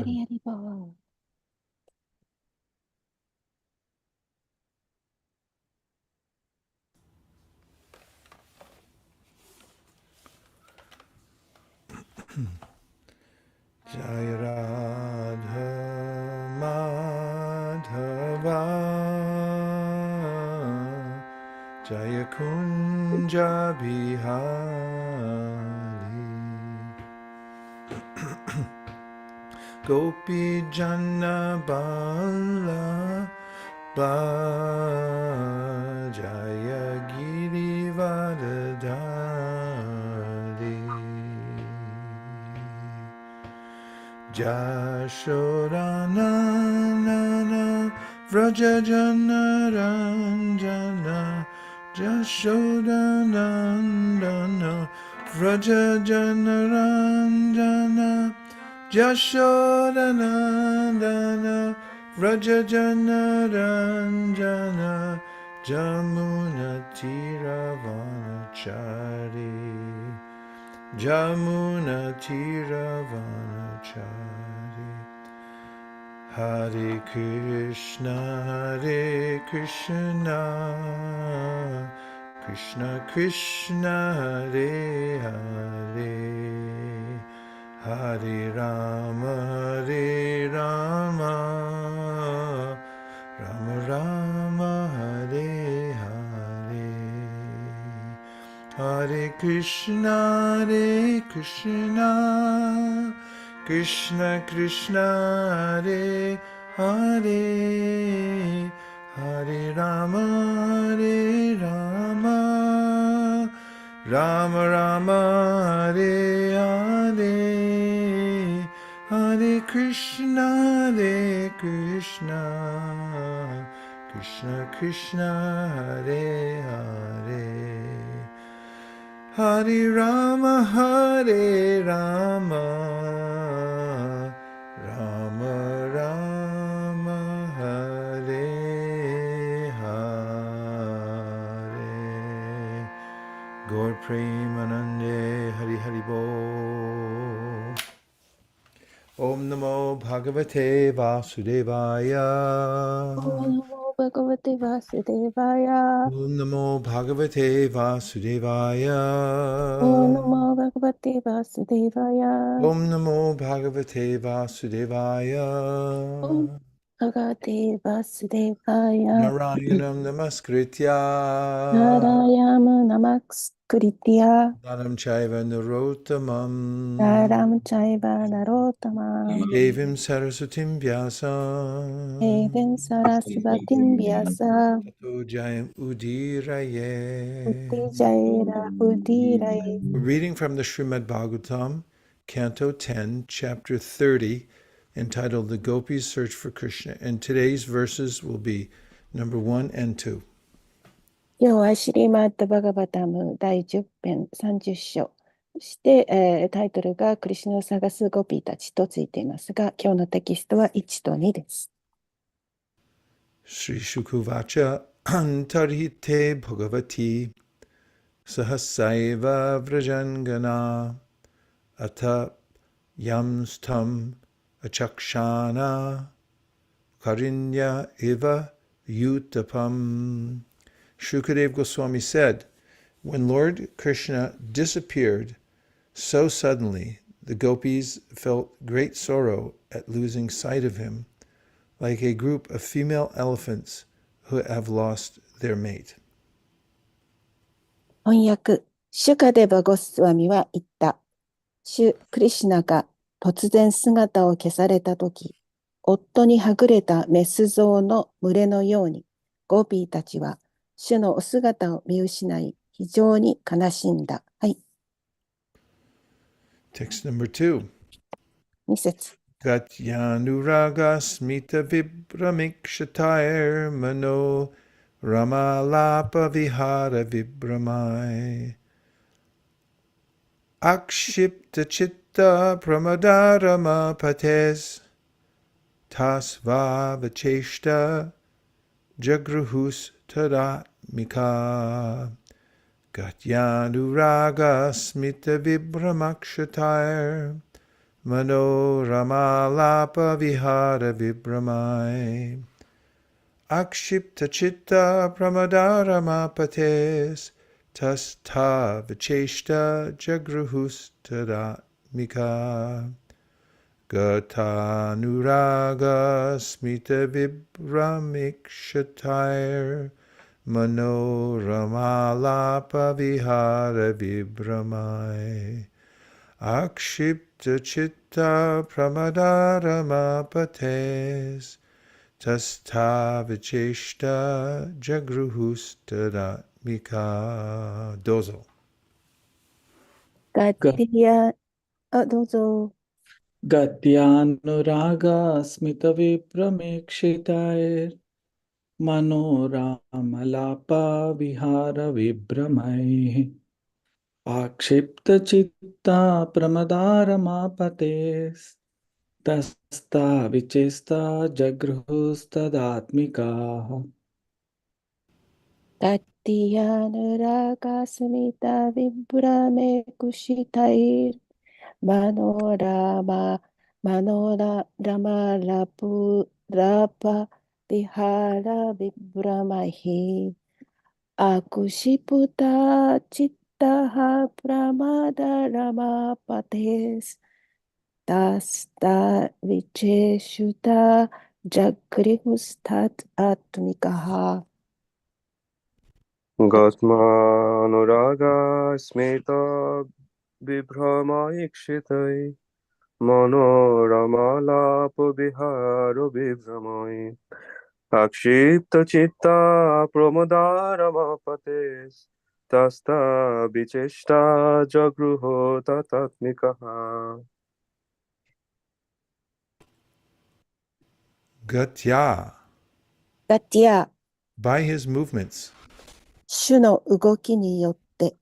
Hari Hari Bol. Jai Radha Madhava Jaya Kunja Bihari Gopi Jana Bala Jaya Giri Vadadari Jashodanana Vrajajana Ranjana Jashodanandana Vrajajana Ranjana Jashodanandana Vrajajana Ranjana Jamuna Tiravanachari Jamuna Tiravanachari Hare Krishna Krishna Krishna Hare Hare Hare Rama Rama Rama Hare Hare Hare Krishna Krishna Krishna Hare Hare Hare Rama Rama Rama Hare Hare Hare Krishna Krishna Krishna Hare Hare Hare Rama Rama Rama Hare Hare Gaur Premanande Hari Hari Bol Om Namo Bhagavate Vasudevaya Om Namo Bhagavate Vasudevaya. Om Namo Bhagavate Vasudevaya Om Namo Bhagavate Vasudevaya. Om Namo Bhagavate Vasudevaya Om Bhagavate Vasudevaya. Narayanam Namaskritya Narayama Namaskritya. Naram Chaiva Narottamam Naram Chaiva Narottamam. Devim Saraswatim Vyasam Evin Sarasvatim Vyasa. Tato Jayam Udiraye. Uti Jaira Udiraye. We're reading from the Srimad Bhagavatam, Canto 10, Chapter 30, entitled The Gopis Search for Krishna. And today's verses will be number 1 and 2. 今日はシリマッド・バガバタム第10編30章。そして、タイトルがクリシュナを探すゴピーたちとついていますが、今日のテキストは1と2です。Sri Shukuvacha Antarhite Bhagavati Sahasaiva Vrajangana Ata Yamstam Achakshana Karinya Iva Yutapam. Shukadeva Goswami said, when Lord Krishna disappeared so suddenly, the gopis felt great sorrow at losing sight of him, like a group of female elephants who have lost their mate. 翻訳、シュカデバ・ゴスワミは言った。シュ・クリシュナが突然姿を消されたとき、夫にはぐれたメスゾウの群れのように、ゴピーたちは主のお姿を見失い、非常に悲しんだ。はい。Text number 2. 2節。Gatyanuragasmita vibramikshatair mano ramalapa vihara vibramai akshipta chitta pramadarama pates tasva vacheshta jagruhus tadatmika Gatyanuragasmita vibramakshatair Manoramalapa vihara vibramai. Akshipta chitta pramadaramapates tasta vicheshta jagruhustadatmika. Gatanuraga smita vibramikshatair Manoramalapa vihara vibramai. Akshipta chitta pramadaramapates tasta vicheshta jagruhustadatmika. Dozo. ガティア、どうぞ。 गद्यानुरागास्मितविभ्रमेक्षितैर्मनोरामलापविहारविभ्रमैः आक्षिप्तचित्ता प्रमदारमापतेस्तस्ता विचेस्ता जगृहुस्तदात्मिकाः ガティアヌラガスミタビブラメクシタイルマノラママノララマラプラパビハラビブラマヒアクシプタチッタハプラマダラマパテスタスタビチェシュタジャクリフスタトアトミカハ गस्मानुरागास्मितविभ्रमैक्षितै मनोरमालापविहारविभ्रमै आक्षिप्तचित्ता प्रमदारमपतेस्तस्ता जगृहो ततात्मिकः Gatya. ガティア By his movements. 主の動きによって、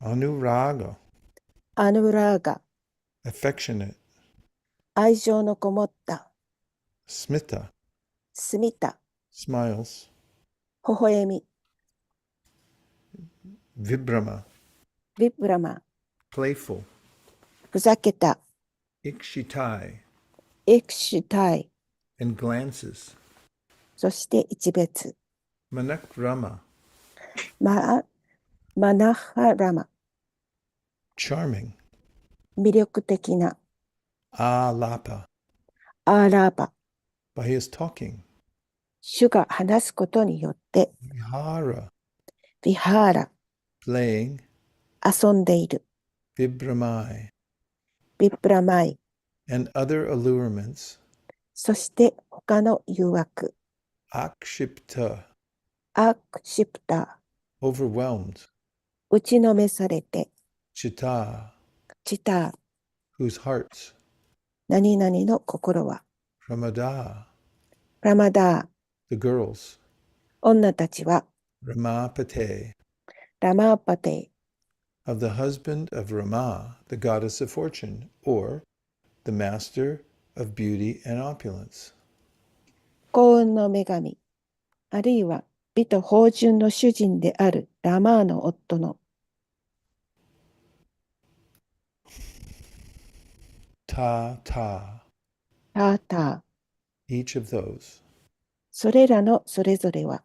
Anuraga. アヌラーガ、 Affectionate. 愛情のこもった、 Smita. スミタ、 Smiles. 微笑み、 Vibrama. ビブラマ、 Playful. ふざけた、 Ikshitai. エクシュタイ、 And glances. そして一別、Manakrama. マナハラマ、 Charming. 魅力的な、 Alapa. アーラーバ、 By his talking. 主が話すことによって、 Vihara. ビハーラ、 Playing. 遊んでいる、 Vibramai. ビブラマイ、 And other allurements. そして他の誘惑、 Akshipta. アクシプタ、 Overwhelmed. 打ちのめされて、 Chitta. チタ、 Whose hearts. 何々の心は、 Pramada. ラマダー、 The girls. 女たちは、 Ramapate. ラマーパテ Of the husband of Rama, the goddess of fortune, or the master of beauty and opulence. 幸運の女神、あるいは美と芳醇の主人であるラマーの夫の Ta. ターター、 Each of those. それらのそれぞれは、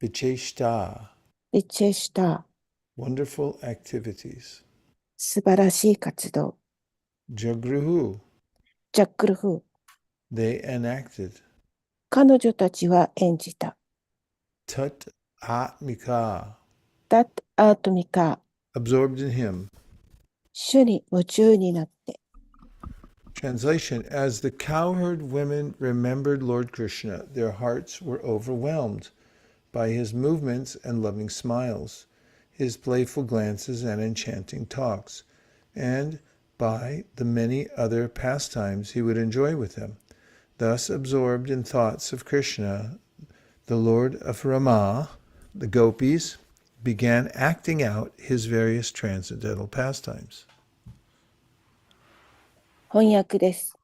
Vicheshta. リチェシュター、 Wonderful activities. 素晴らしい活動、 Jagruhu. ジャックルフー、 They enacted. 彼女たちは演じた。 Tat Atmika. タッアートミカ、 Absorbed in him. 主に夢中になって。 Translation: As the cowherd women remembered Lord Krishna, their hearts were overwhelmed by his movements and loving smiles, his playful glances and enchanting talks, and by the many other pastimes he would enjoy with them. Thus absorbed in thoughts of Krishna, the Lord of Rama, the gopis, began acting out his various transcendental pastimes. 翻訳です。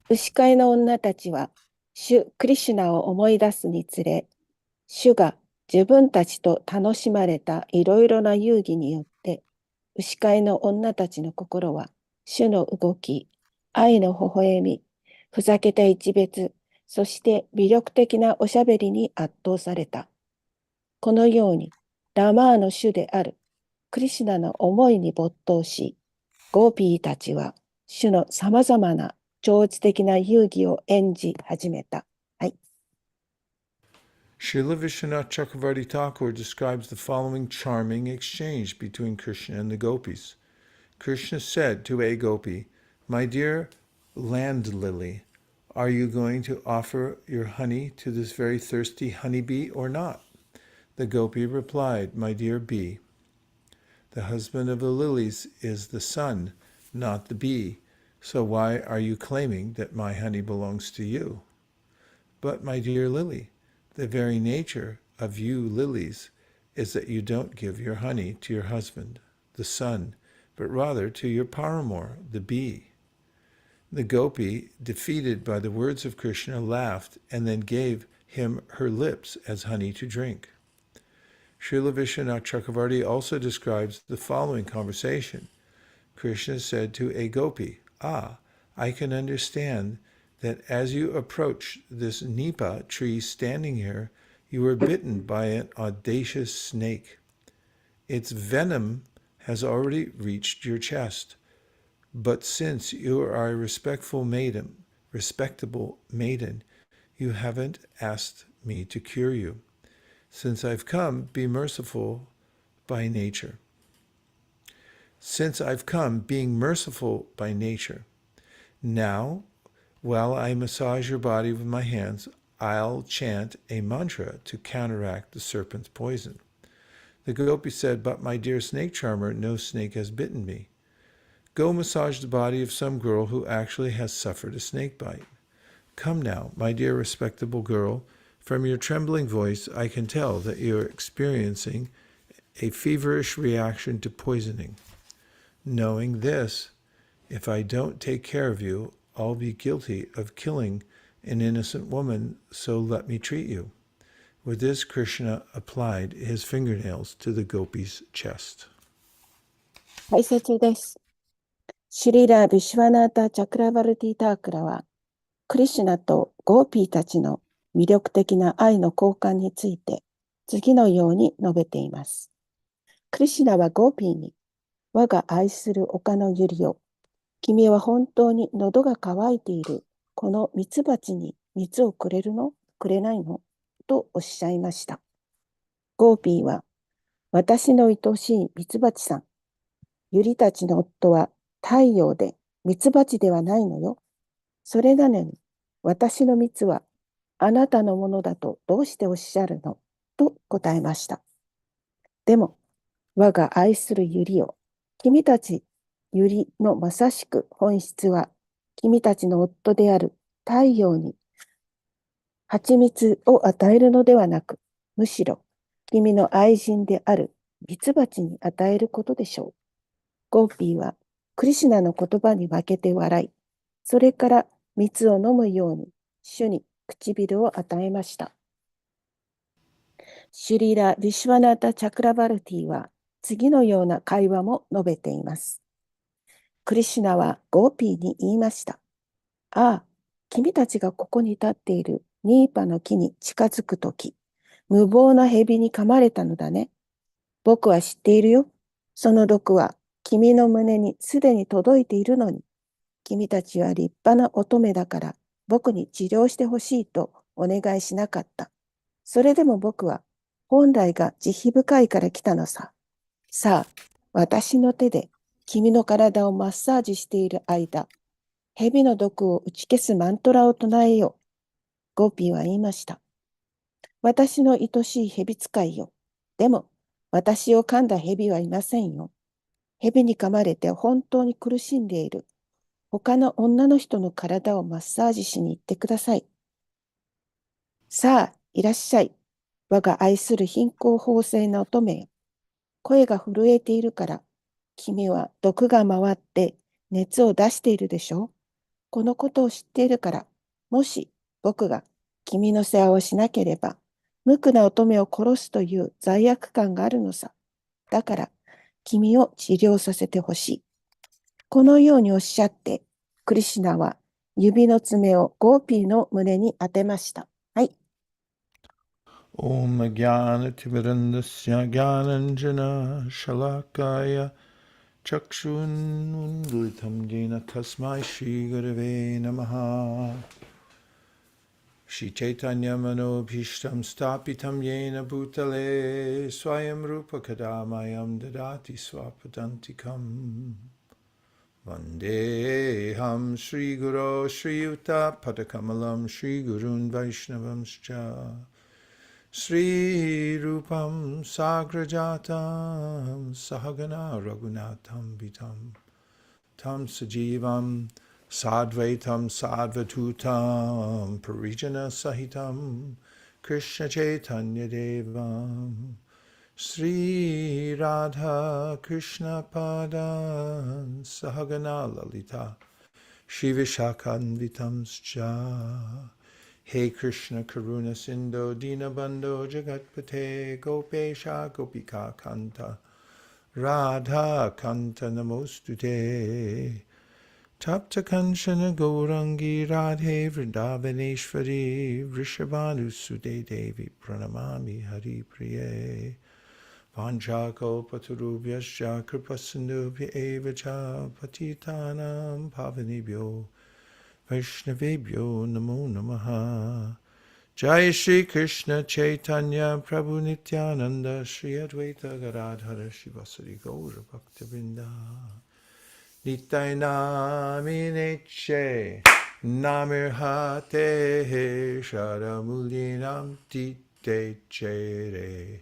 牛飼いの女たちは、主クリシュナを思い出すにつれ、主が自分たちと楽しまれたいろいろな遊戯によって、牛飼いの女たちの心は主の動き、愛の微笑み、ふざけた一別、そして魅力的なおしゃべりに圧倒された。このように、ラマーの主であるクリシュナの思いに没頭し、ゴーピーたちは主のさまざまな超知的な遊戯を演じ始めた。はい。Srila Vishwanath Chakravarti Thakur describes the following charming exchange between Krishna and the gopis. Krishna said to a gopi, "My dear land lily, are you going to offer your honey to this very thirsty honeybee or not?" The gopi replied, "My dear bee, the husband of the lilies is the sun, not the bee. So why are you claiming that my honey belongs to you?" "But, my dear lily, the very nature of you lilies is that you don't give your honey to your husband, the sun, but rather to your paramour, the bee." The gopi, defeated by the words of Krishna, laughed and then gave him her lips as honey to drink. Srila Vishwanath Chakravarti also describes the following conversation. Krishna said to a gopi, "Ah, I can understand that as you approach this nipa tree standing here, you were bitten by an audacious snake. Its venom has already reached your chest. But since you are a respectable maiden, you haven't asked me to cure you. Since I've come, be merciful by nature. Since I've come, being merciful by nature. Now, while I massage your body with my hands, I'll chant a mantra to counteract the serpent's poison." The gopi said, "But my dear snake charmer, no snake has bitten me. Go massage the body of some girl who actually has suffered a snake bite. Come now, my dear respectable girl, from your trembling voice I can tell that you are experiencing a feverish reaction to poisoning. Knowing this, if I don't take care of you, I'll be guilty of killing an innocent woman, so let me treat you." With this, Krishna applied his fingernails to the gopi's chest. 解説です。シュリラ・ビシュワナータ・チャクラバルティ・タークラは、クリシュナとゴーピーたちの魅力的な愛の交換について、次のように述べています。クリシュナはゴーピーに、我が愛する丘のユリよ、君は本当に喉が渇いているこのミツバチに蜜をくれるのくれないのとおっしゃいました。ゴーピーは、私の愛しいミツバチさん、ユリたちの夫は太陽でミツバチではないのよ。それなのに、私の蜜はあなたのものだとどうしておっしゃるのと答えました。でも、我が愛するユリよ、君たちユリのまさしく本質は、君たちの夫である太陽に蜂蜜を与えるのではなく、むしろ君の愛人であるミツバチに与えることでしょう。ゴーピーはクリシュナの言葉に負けて笑い、それから蜜を飲むように主に唇を与えました。シュリーラ・ビシュワナータ・チャクラバルティは次のような会話も述べています。クリシュナはゴーピーに言いました。ああ、君たちがここに立っているニーパの木に近づくとき、無謀な蛇に噛まれたのだね。僕は知っているよ。その毒は君の胸にすでに届いているのに、君たちは立派な乙女だから僕に治療してほしいとお願いしなかった。それでも僕は本来が慈悲深いから来たのさ。さあ、私の手で君の体をマッサージしている間、蛇の毒を打ち消すマントラを唱えよう。ゴーピーは言いました。私の愛しい蛇使いよ。でも、私を噛んだ蛇はいませんよ。蛇に噛まれて本当に苦しんでいる他の女の人の体をマッサージしに行ってください。さあ、いらっしゃい。我が愛する貧困法制な乙女よ。声が震えているから、君は毒が回って熱を出しているでしょう。このことを知っているから、もし僕が君の世話をしなければ、無垢な乙女を殺すという罪悪感があるのさ。だから、君を治療させてほしい。このようにおっしゃって、クリシュナは指の爪をゴーピーの胸に当てました。はい。Om Jnana-timirandasya Jnananjana Shalakaya Chakshunundulitam Jena Tasmai Shri Gurave Namaha Shri Chaitanya Manobhishtam Stapitam Yena Bhutale Swayam Rupa Kadamayam Dadati Swapadantikam Vandeham Shri Guru Shri Yuta Padakamalam Shri Gurun Vaishnavamscha Sri Rupam Sagrajatam Sahagana Raghunatham Vitam Tam Sajivam Sadvaitam Sadvatutam Parijana Sahitam Krishna Chaitanya Devam Sri Radha Krishna Padan Sahagana Lalita Shri Vishakanvitamscha Hey Krishna Karuna Sindho Dinabandho Jagatpate Gopesha Gopika Kanta Radha Kanta Namostute Tapta Kanchana Gaurangi Radhe Vrindavaneshwari Vrishabhanusude Devi Pranamami Hari Priye Vanchakalpatarubhyascha Kripasindubhya Eva Cha Patitanam Pavanebhyo Vaishnavebhyo Namo Namaha Jai Shri Krishna Chaitanya Prabhu Nityananda Shri Advaita Gadadhara Shivasari Gaura Bhaktivinoda Nitai Namineche Namir Hate Sharamulinam Tite Chere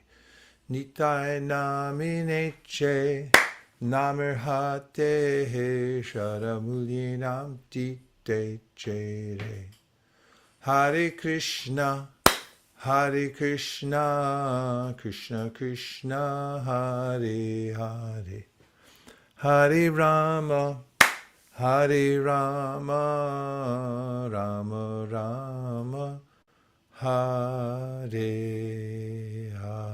Nitai Namineche Namir Hate Sharamulinam Tite Chere Hare Krishna, Hare Krishna, Krishna Krishna, Hare Hare, Hare Rama, Hare Rama, Rama Rama, Hare Hare.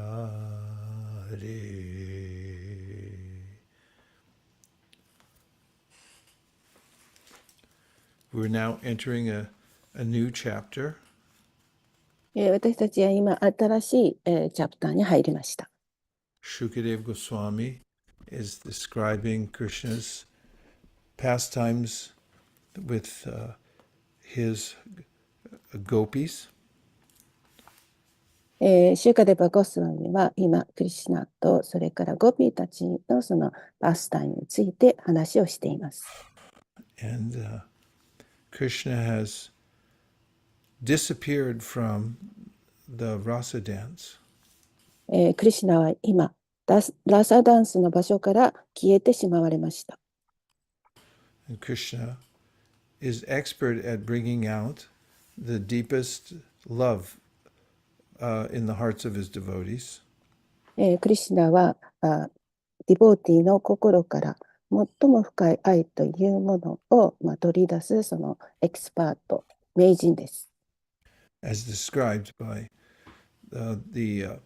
We're now entering a new chapter. 私たちは今、新しい、チャプターに入りました。Shukadeva Goswami is describing Krishna's pastimes with his gopis. シュカデバゴスワミは今、クリシュナとそれからゴピーたちのそのパスタイムについて話をしています。And Krishna has disappeared from the rasa dance. クリシュナは今、ラサダンスの場所から消えてしまわれました。And Krishna is expert at bringing out the deepest love in the hearts of his devotees. クリシュナはディボーティーの心から最も深い愛というものを、取り出すそのエキスパート、名人です。As described by the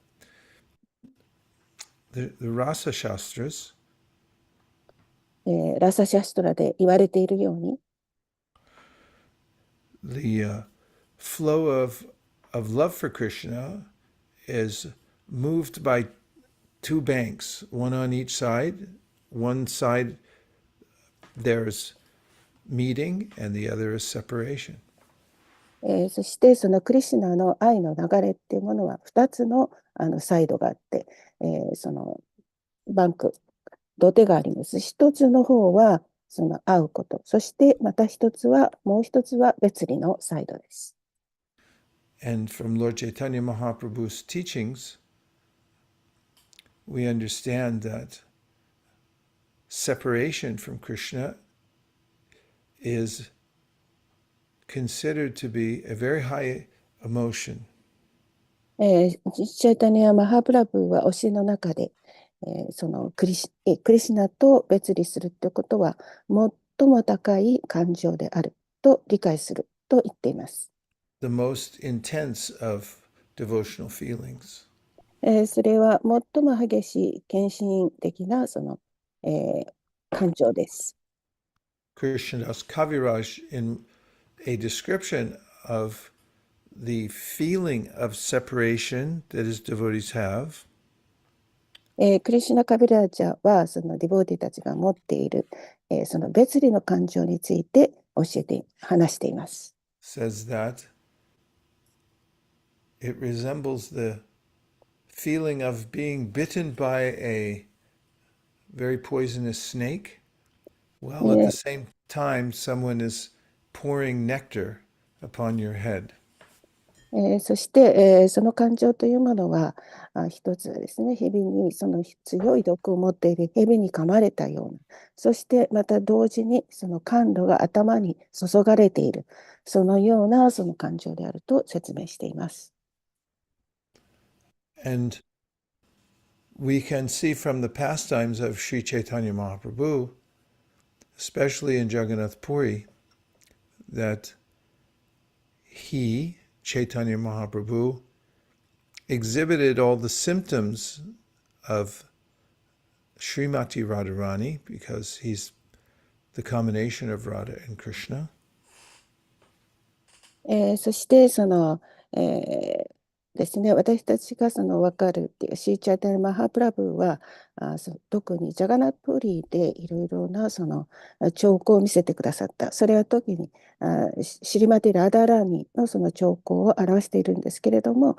Rasa Shastras, ラサシャストラで言われているように、the flow of love for Krishna is moved by two banks, one on each side. One side there's meeting and the other is separation. そしてそのクリシュナの愛の流れっていうものは2つの、サイドがあって、そのバンク、土手があります。一つの方はその会うこと、そしてまたもう一つは別離のサイドです。And from Lord Chaitanya Mahaprabhu's teachings, we understand that separation from Krishna is considered to be a very high emotion. チャイタニア・マハプラブは教えの中で、そのクリシュナと別離するということは最も高い感情であると理解すると言っています。The most intense of devotional feelings. それは最も激しい献身的なその、感情です。Krishnadas Kaviraj in a description of the feeling of separation that his devotees have, クリシュナ・カビラージャは、そのディボーティたちが持っている、その別離の感情について話しています。says that it resembles the feeling of being bitten by a very poisonous snake, while at the え same time someone is pouring nectar upon your head. そして、その感情というものは、一つはですね、蛇にその強い毒を持っている蛇に噛まれたような、そしてまた同時にその甘露が頭に注がれている、そのようなその感情であると説明しています。And we can see from the pastimes of Sri Chaitanya Mahaprabhu, especially in Jagannath Puri, that he, Chaitanya Mahaprabhu, exhibited all the symptoms of Srimati Radharani because he's the combination of Radha and Krishna. そしてその、ですね、私たちがその分かるっていうシーチャータイマハプラブは特にジャガナプリでいろいろなその兆候を見せてくださった。それは特にシリマティ・ラダーラーニのその兆候を表しているんですけれども、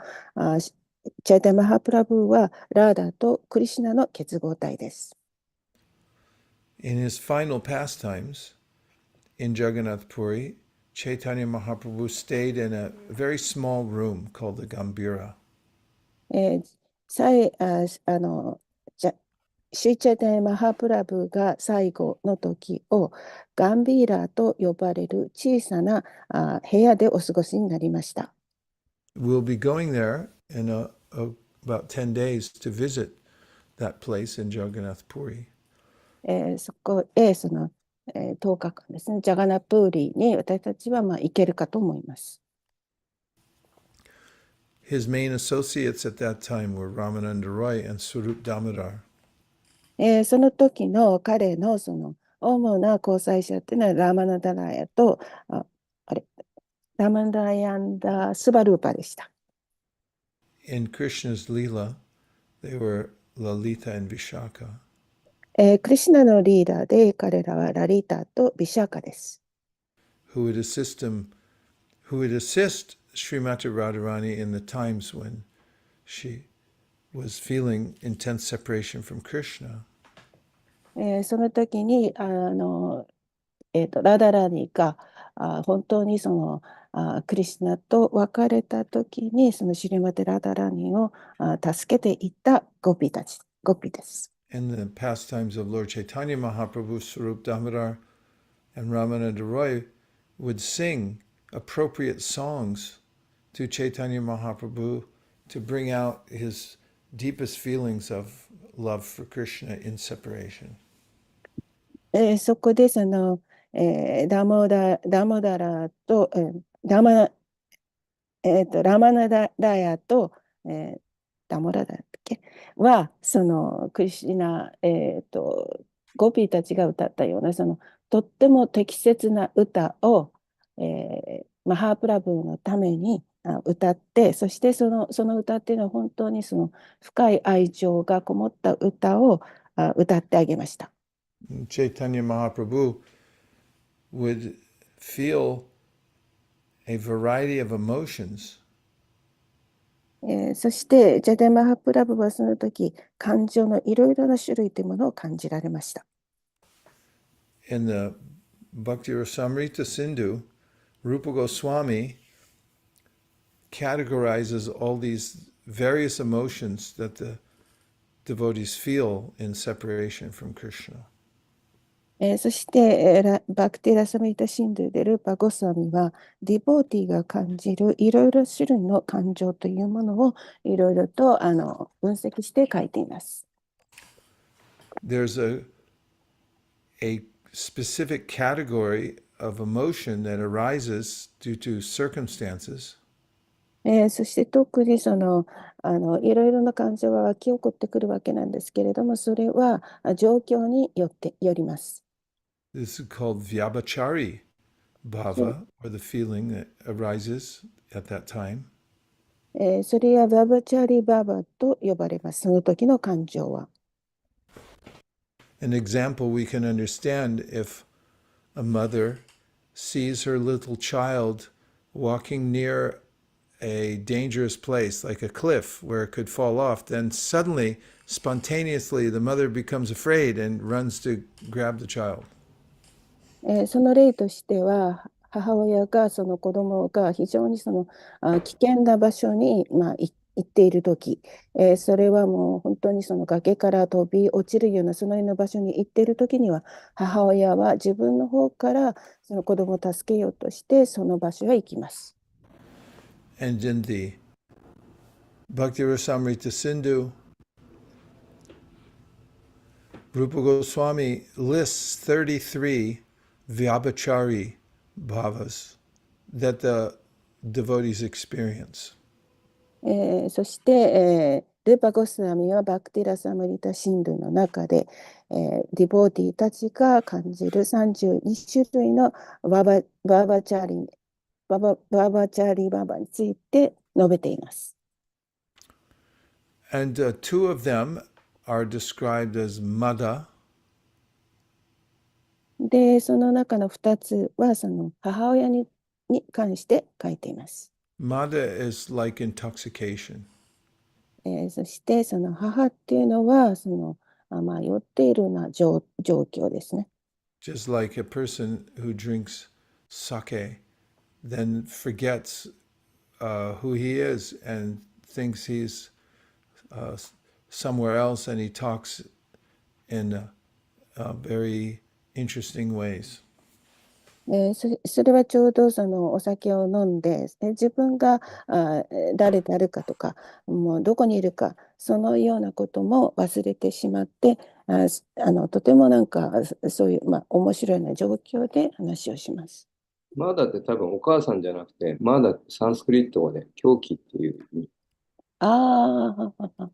チャイタイマハプラブはラーダとクリシナの結合体です。In his final pastimes in Jagannath Puri, Chaitanya Mahaprabhu stayed in a very small room called the Gambira. えー、さいああのじゃシーチャデ・マハプラブが最後の時をガンビーラーと呼ばれる小さな部屋でお過ごしになりました。We'll be going there in about 10 days to visit that place in Jagannath Puri. そこへその、10日間ですね、ジャガナプーリに私たちは行けるかと思います。His main associates at that time were Ramananda Roy and Surup Damodar. その時の彼のその主な交際者っていうのはラーマナダラヤとあれラーマナダラヤンダ・スバルーパでした。In Krishna's Leela, they were Lalita and Vishaka. クリシュナのリーダーで彼らはラリータとビシャーカです。Who would assist Srimati Radharani in the times when she was feeling intense separation from Krishna. その時にラダラニが本当にそのクリシュナと別れた時にそのシリマテラダラニを助けていったゴピです。In the pastimes of Lord Chaitanya Mahaprabhu, Sarup Damodar and Ramananda Roy would sing appropriate songs to Chaitanya Mahaprabhu to bring out his deepest feelings of love for Krishna in separation. そこでその、ダモダラと、ダマラマナダラヤと、ダモラダだっけは、そのクリシュナ、ゴピーたちが歌ったような、そのとっても適切な歌を、マハープラブーのために歌って、そしてその歌っていうのは本当にその深い愛情がこもった歌を歌ってあげました。Chaitanya Mahaprabhu would feel a variety of emotions. そしてジャデマハプラブはその時感情のいろいろな種類というものを感じられました。In the Bhakti Rasamrita Sindhu, Rupa Goswami categorizes all these various emotions that the devotees feel in separation from Krishna. そして、バクティラサミタシンドゥでルーパ・ゴスワミはディボーティーが感じるいろいろ種類の感情というものをいろいろと分析して書いています。There's a specific category of emotion that arises due to circumstances. そして特にそのいろいろな感情が湧き起こってくるわけなんですけれども、それは状況によります。This is called Vyabhachari そ bhava, or the feeling that arises at that time. それやババチャリババと呼ばれます。その時の感情は。An example we can understand if a mother sees her little child walking near a dangerous place, like a cliff where it could fall off, then suddenly, spontaneously, the mother becomes afraid and runs to grab the child. その例としては、母親がその子供が非常に危険な場所に、行っているとき、それはもう本当にその崖から飛び落ちるようなそのような場所に行っているときには、母親は自分の方からその子供を助けようとしてその場所へ行きます。And in the Bhakti Rasamrita Sindhu, Rupa Goswami lists 33 Vyabhachari bhavas that the devotees experience. そして、ルーパ・ゴスワミはバクティラ・サムリタ・シンドゥの中で、ディボーティーたちが感じる32種類のバーバチャリババについて述べています。And two of them are described as Mada, で、その中の2つはその母親に関して書いています。Mada is like intoxication. そしてその母っていうのは酔っているような状況ですね。Just like a person who drinks sake, then forgets who he is and thinks he's somewhere else, and he talks in very interesting ways. それはちょうどそのお酒を飲んで、自分が誰であるかとか、もうどこにいるか、そのようなことも忘れてしまって、とてもなんかそういう、面白いような状況で話をします。マーダって多分お母さんじゃなくて、マーダってサンスクリット語で狂気っていう意味。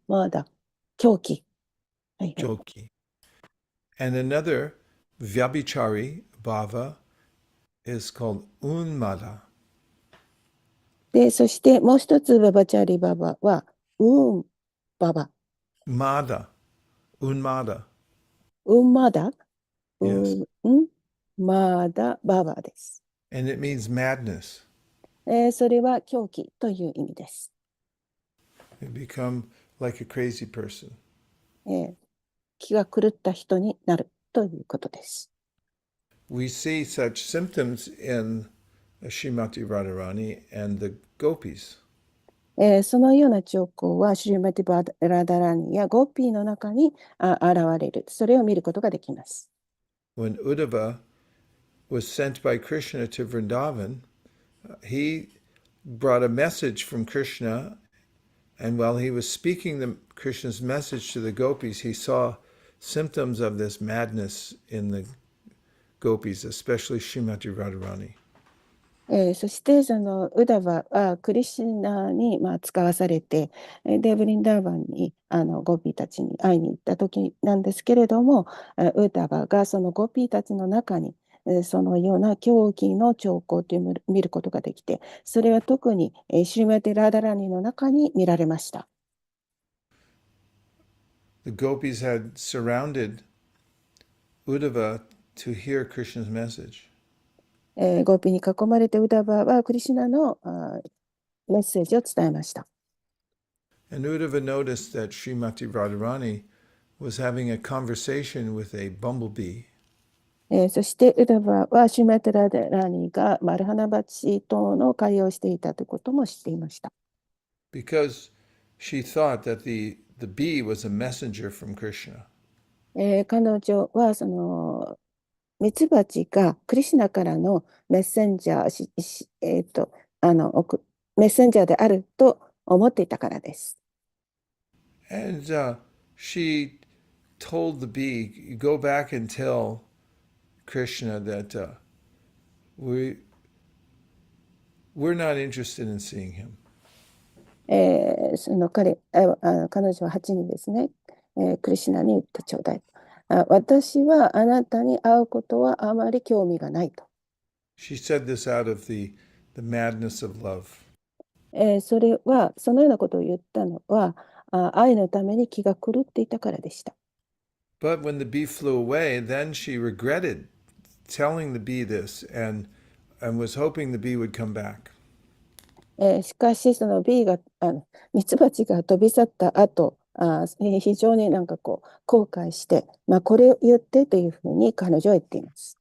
まだ、狂気。はいはい。 Joki. And another Vyabhichari bhava is called Unmada. で、そしてもう一つババチャリババは、ババ。Mada. Unmada. まだ、Yes. まだババです。And it means madness. それは狂気という意味です。You become like a crazy person. 気が狂った人になるということです。We see such symptoms in Srimati Radharani and the gopis. そのような兆候はシュリマティ・バラダラニやゴーピーの中に現れる。それを見ることができます。When Uddhava was sent by Krishna to Vrindavan, he brought a message from Krishna, and while he was speaking Krishna's message to the gopis, he saw symptoms of this madness in the gopis, especially Srimati Radharani. そしてそのウダバはクリシュナに使わされて、でブリンダーバンにゴピーたちに会いに行った時なんですけれども、ウダバがそのゴピーたちの中にそのような狂気の兆候というのを見ることができて、それは特にシリマティ・ラーダラニの中に見られました。The gopis had surrounded Uddhava to hear Krishna's message. ゴピーに囲まれてウダバはクリシュナのメッセージを伝えました。And Uddhava noticed that Srimati Radharani was having a conversation with a bumblebee. そしてウダバはシュメテラデラニがマルハナバチとの会話をしていたということも知っていました。Because she thought that the bee was a messenger from Krishna. 彼女はそのミツバチがクリシュナからのメッセンジャー、メッセンジャーであると思っていたからです。And she told the bee, go back and tell Krishna that we're not interested in seeing him. 彼女は8人ですね、クリシュナに言ってちょうだい。私はあなたに会うことはあまり興味がないと。She said this out of the madness of love. それは、そのようなことを言ったのは、愛のために気が狂っていたからでした。But when the bee flew away, then she regretted telling the bee this and was hoping the bee would come back. しかし、その B が、ミツバチが飛び去った後、非常に後悔して、これを言ってというふうに彼女は言っています。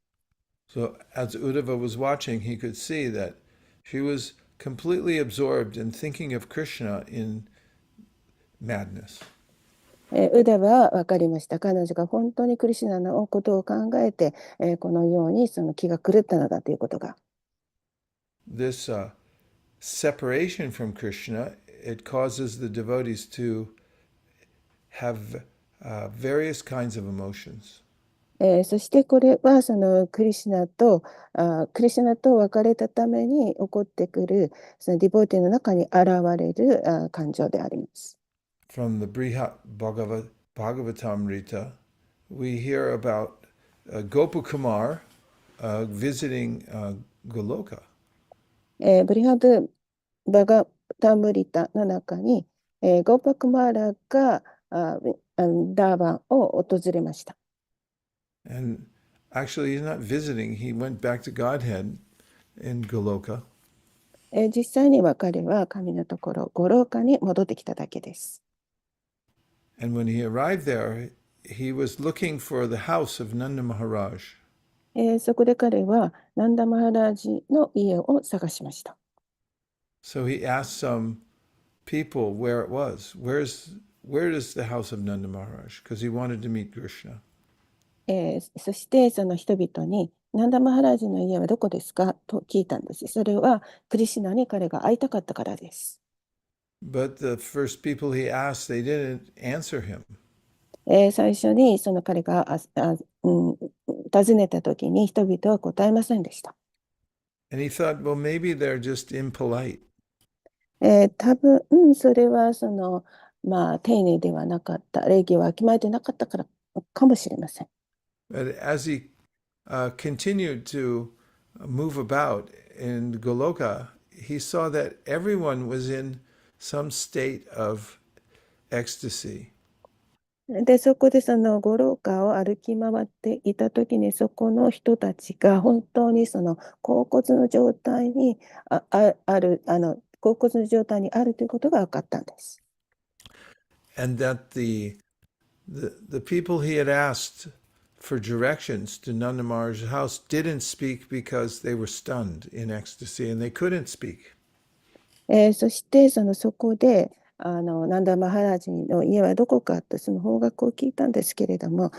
So as Uddhava was watching, he could see that she was completely absorbed in thinking of Krishna in madness. ウダは分かりました。彼女が本当にクリシュナのことを考えて、このようにその気が狂ったのだということが。This separation from Krishna, it causes the devotees to have various kinds of emotions. そしてこれはそのクリシュナと別れたために起こってくるそのディボーティの中に現れる感情であります。From the Bhagavatamrita, we hear about Gopakumar visiting Goloka. ブリハドバガタムリタの中に、ゴーパクマーラがダーバンを訪れました。And actually, he's not visiting, he went back to Godhead in Goloka. 実際には彼は神のところ、ゴローカに戻ってきただけです。And when he arrived there, he was looking for the house of Nanda Maharaj. そこで彼はナンダマハラージの家を探しました。So he asked some people where it was. Where is the house of Nanda Maharaj? Because he wanted to meet Krishna. そしてその人々に、ナンダマハラージの家はどこですかと聞いたんです。それはクリシュナに彼が会いたかったからです。But the first people he asked, they didn't answer him. 最初にその彼が尋ねた時に人々は答えませんでした。And he thought, well, maybe they're just impolite. 多分、それは丁寧ではなかった、礼儀をわきまえてなかったからかもしれません。But as he continued to move about in Goloka, he saw that everyone was in some state of ecstasy. で、そこでその五廊下を歩き回っていたときに、そこの人たちが本当にその恍惚の状態に恍惚の状態にあるということが分かったんです。And that the people he had asked for directions to Nanda Maharaj's house didn't speak because they were stunned in ecstasy and they couldn't speak. そしてそこでナンダ・マハラージの家はどこかとその方角を聞いたんですけれども、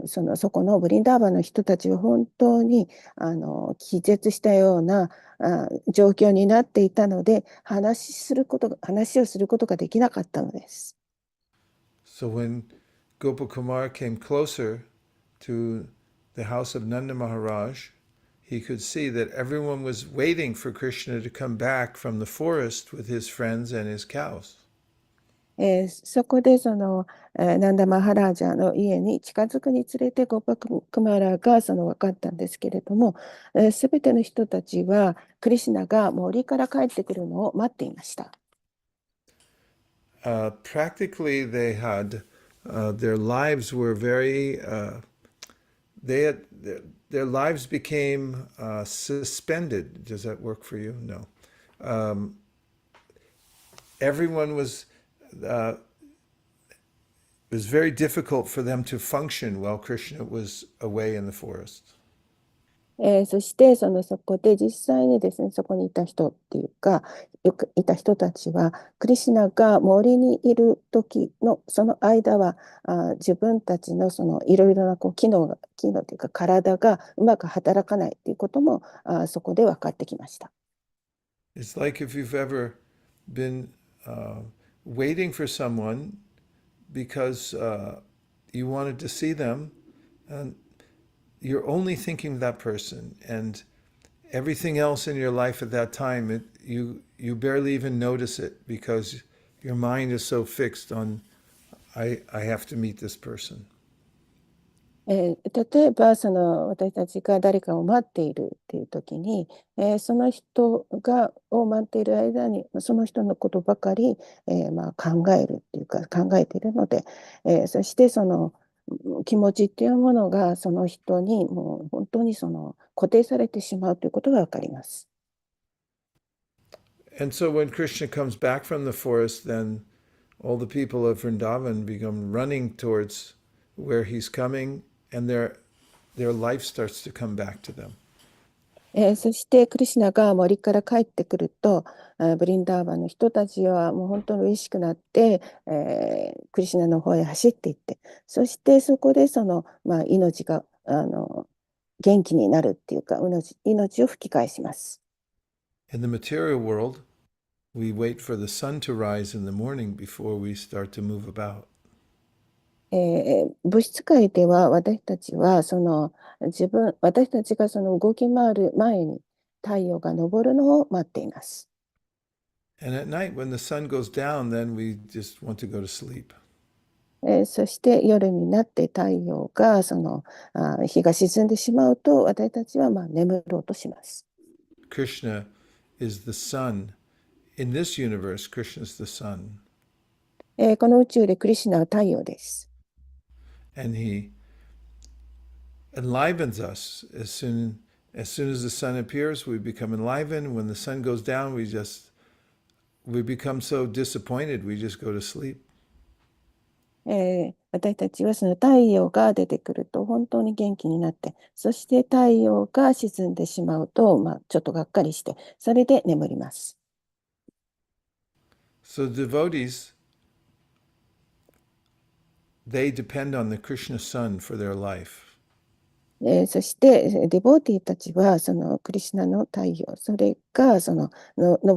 そこのブリンダーバンの人たちは本当に気絶したような状況になっていたので、話をすることができなかったのです。So when Gopakumar came closer to the house of Nanda Maharaj, he could see that everyone was waiting for Krishna to come back from the forest with his friends and his cows. そこでナンダ・マハラージャの家に近づくにつれてゴパクマラが分かったんですけれども、すべての人たちはクリシュナが森から帰ってくるのを待っていました。Practically, they had their lives were very. They had their lives became suspended. Does that work for you? No. Everyone was. It was very difficult for them to function while Krishna was away in the forest. そしてそこで実際にですね、そこにいた人っていうか、よくいた人たちは、クリシュナが森にいる時のその間は、自分たちのいろいろな機能というか体がうまく働かないということもそこで分かってきました。It's like if you've ever been waiting for someone because you wanted to see them, and you're only thinking of that person, and everything else in your life at that time, you barely even notice it because your mind is so fixed on, I have to meet this person. 例えば私たちが誰かを待っているっていう時に、その人を待っている間にその人のことばかり、考えるっていうか考えているので、そしてその気持ちっていうものがその人にもう本当に固定されてしまうということがわかります。And so when Krishna comes back from the forest, then all the people of Vrindavan become running towards where he's coming, and their life starts to come back to them. そしてクリシュナが森から帰ってくると、ブリンダーバンの人たちはもう本当に嬉しくなって、クリシュナの方へ走っていって、そしてそこで命が元気になるっていうか、命を吹き返します。In the material world, we wait for the sun to rise in the morning before we start to move about. 物質界では私たちは私たちが動き回る前に太陽が昇るのを待っています。And at night, when the sun goes down, then we just want to go to sleep. そして夜になって太陽が日が沈んでしまうと私たちは眠ろうとします。Krishna is the sun. In this universe, Krishna is the sun. この宇宙でクリシュナは太陽です。And he enlivens us as soon as the sun appears, we become enlivened. When the sun goes down, we become so disappointed, we just go to sleep. 私たちはその太陽が出てくると本当に元気になって、そして太陽が沈んでしまうと、ちょっとがっかりして、それで眠ります。So devotees, they depend on the Krishna sun for their life. そしてデボーティーたちはそのクリシュナの太陽、それが昇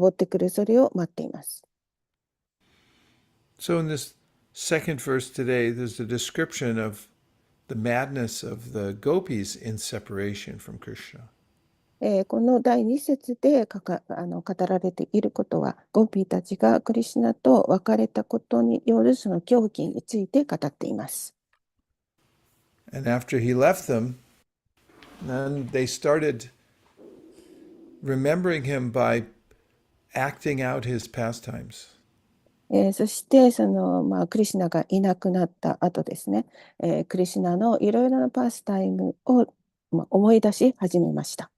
ってくるそれを待っています。So in this second verse today, there's a description of the madness of the gopis in separation from Krishna. この第2節で語られていることは、ゴーピーたちがクリシュナと別れたことによるその狂気について語っています。And after he left them, then they started remembering him by acting out his pastimes. そしてクリシュナがいなくなった後ですね、クリシュナのいろいろなパスタイムを、思い出し始めました。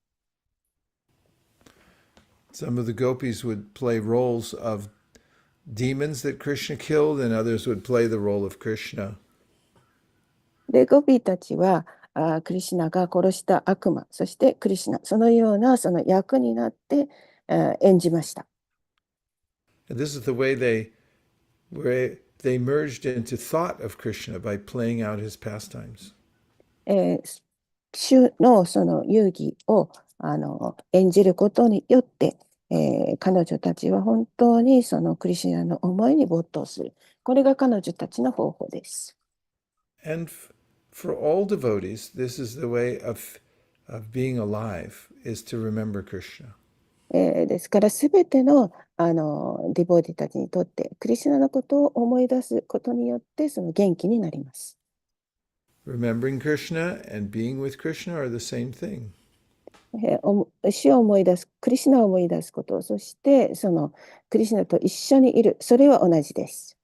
Some of the gopis would play roles of demons that Krishna killed, and others would play the role of Krishna. で、ゴピーたちはクリシュナが殺した悪魔、そしてクリシュナ、そのようなその役になって、演じました。And this is the way they merged into thought of Krishna by playing out his pastimes. 主のその遊戯を演じることによって、彼女たちは本当にそのクリシュナの思いに没頭する。これが彼女たちの方法です。And for all devotees, this is the way of being alive, is to remember Krishna. ですから、すべての、ディボーティたちにとって、クリシュナのことを思い出すことによって、その元気になります。Remembering Krishna and being with Krishna are the same thing. 主を思い出す、クリシュナを思い出すこと、そしてそのクリシュナと一緒にいる、それは同じです。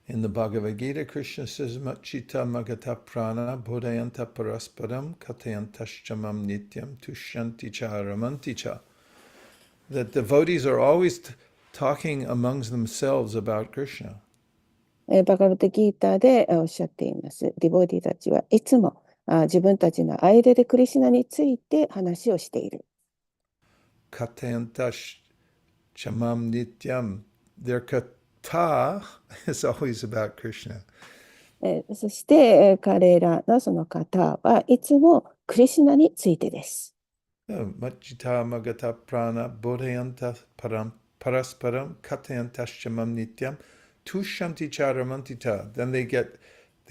In the Bhagavad Gita, Krishna says, Machita magata prana bodhayanta parasparam katayantaschamam nityam tushyanti cha ramanti cha. That devotees are always talking amongst themselves about Krishna. バガバットギーターでおっしゃっています。ディボーティたちはいつも自分たちの間でクリシュナについて話をしている。Katayantaschamam nityam. Their kata is always about Krishna. そして彼らのその方はいつもクリシュナについてです。Machita magata prana bodhayanta parasparam katayantaschamam nityam tushyanti cha ramanti cha. Then they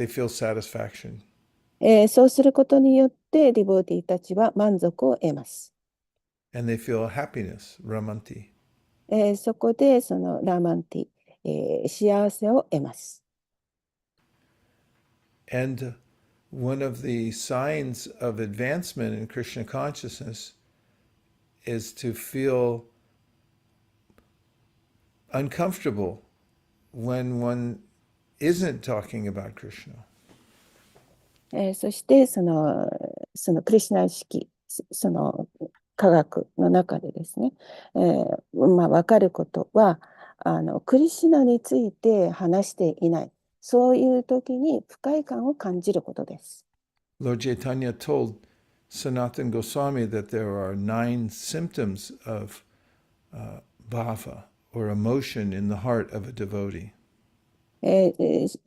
feel satisfaction. そうすることによってディボーティたちは満足を得ます。And they feel happiness, ramanti. そこでそのラマンティ、幸せを得ます。And one of the signs of advancement in Krishna consciousness is to feel uncomfortable when one isn't talking about Krishna. そしてそのクリシュナ意識、その科学の中でですね、分かることは、クリシュナについて話していない、そういう時に不快感を感じることです。Lord Chaitanya told Sanatana Goswami that there are 9 symptoms of bhava or emotion in the heart of a devotee.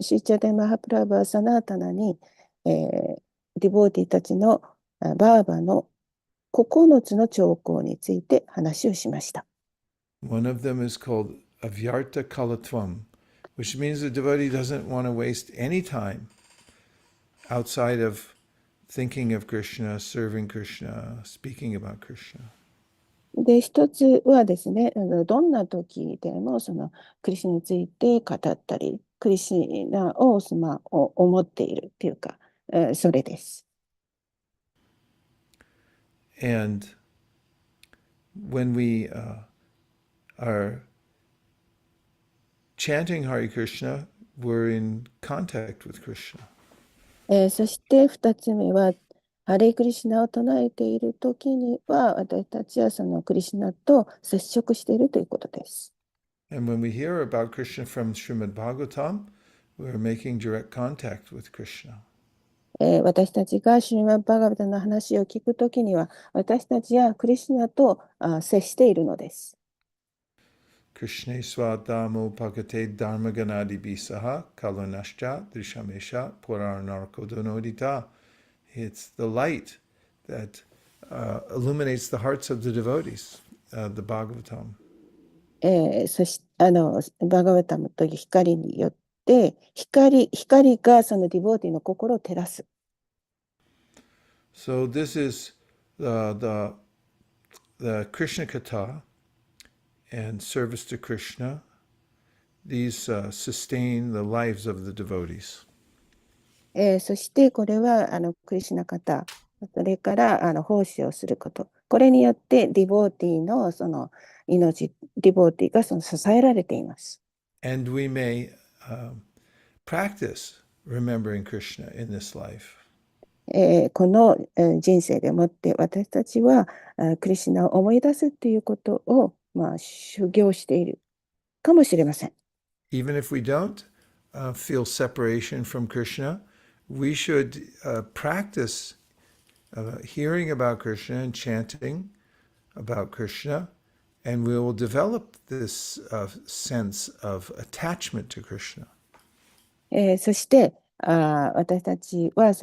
シーチャデマハプラバーサナータナに、ディボーティたちのバーバの9つの兆候について話をしました。One of them is called avyarta kalatvam, which means the devotee doesn't want to waste any time outside of thinking of Krishna, serving Krishna, speaking about Krishna. で、一つはですね、どんな時でもクリシュナについて語ったり、クリシュナを、思っているっていうか、それです。And when we are chanting Hare Krishna, we're in contact with Krishna. そして二つ目は、ハレクリシュナを唱えている時には、私たちはそのクリシュナと接触しているということです。And when we hear about Krishna from Srimad Bhagavatam, we're making direct contact with Krishna. 私たちがシュリマッバーガバタの話を聞くときには、私たちはクリシュナと接しているのです。Krishne swadamo pakate dharmaganadi bisaha kalanashcha drishamesha puranarkodonodita. It's the light that illuminates the hearts of the devotees, the Bhagavatam. そしてバーガバタムという光によって、光がそのディボーティの心を照らす。So this is the Krishna Katha and service to Krishna. These sustain the lives of the devotees. そしてこれはクリシュナ方、それから奉仕をすること。これによってディボーティのその命、ディボーティが支えられています。And we may practice remembering Krishna in this life. この人生でもって私たちはクリシュナを思い出すということを、修行しているかもしれません。Even if we don't feel separation from Krishna, we should practice hearing about Krishna and chanting about Krishna, and we will develop this sense of attachment to Krishna. そして私たちは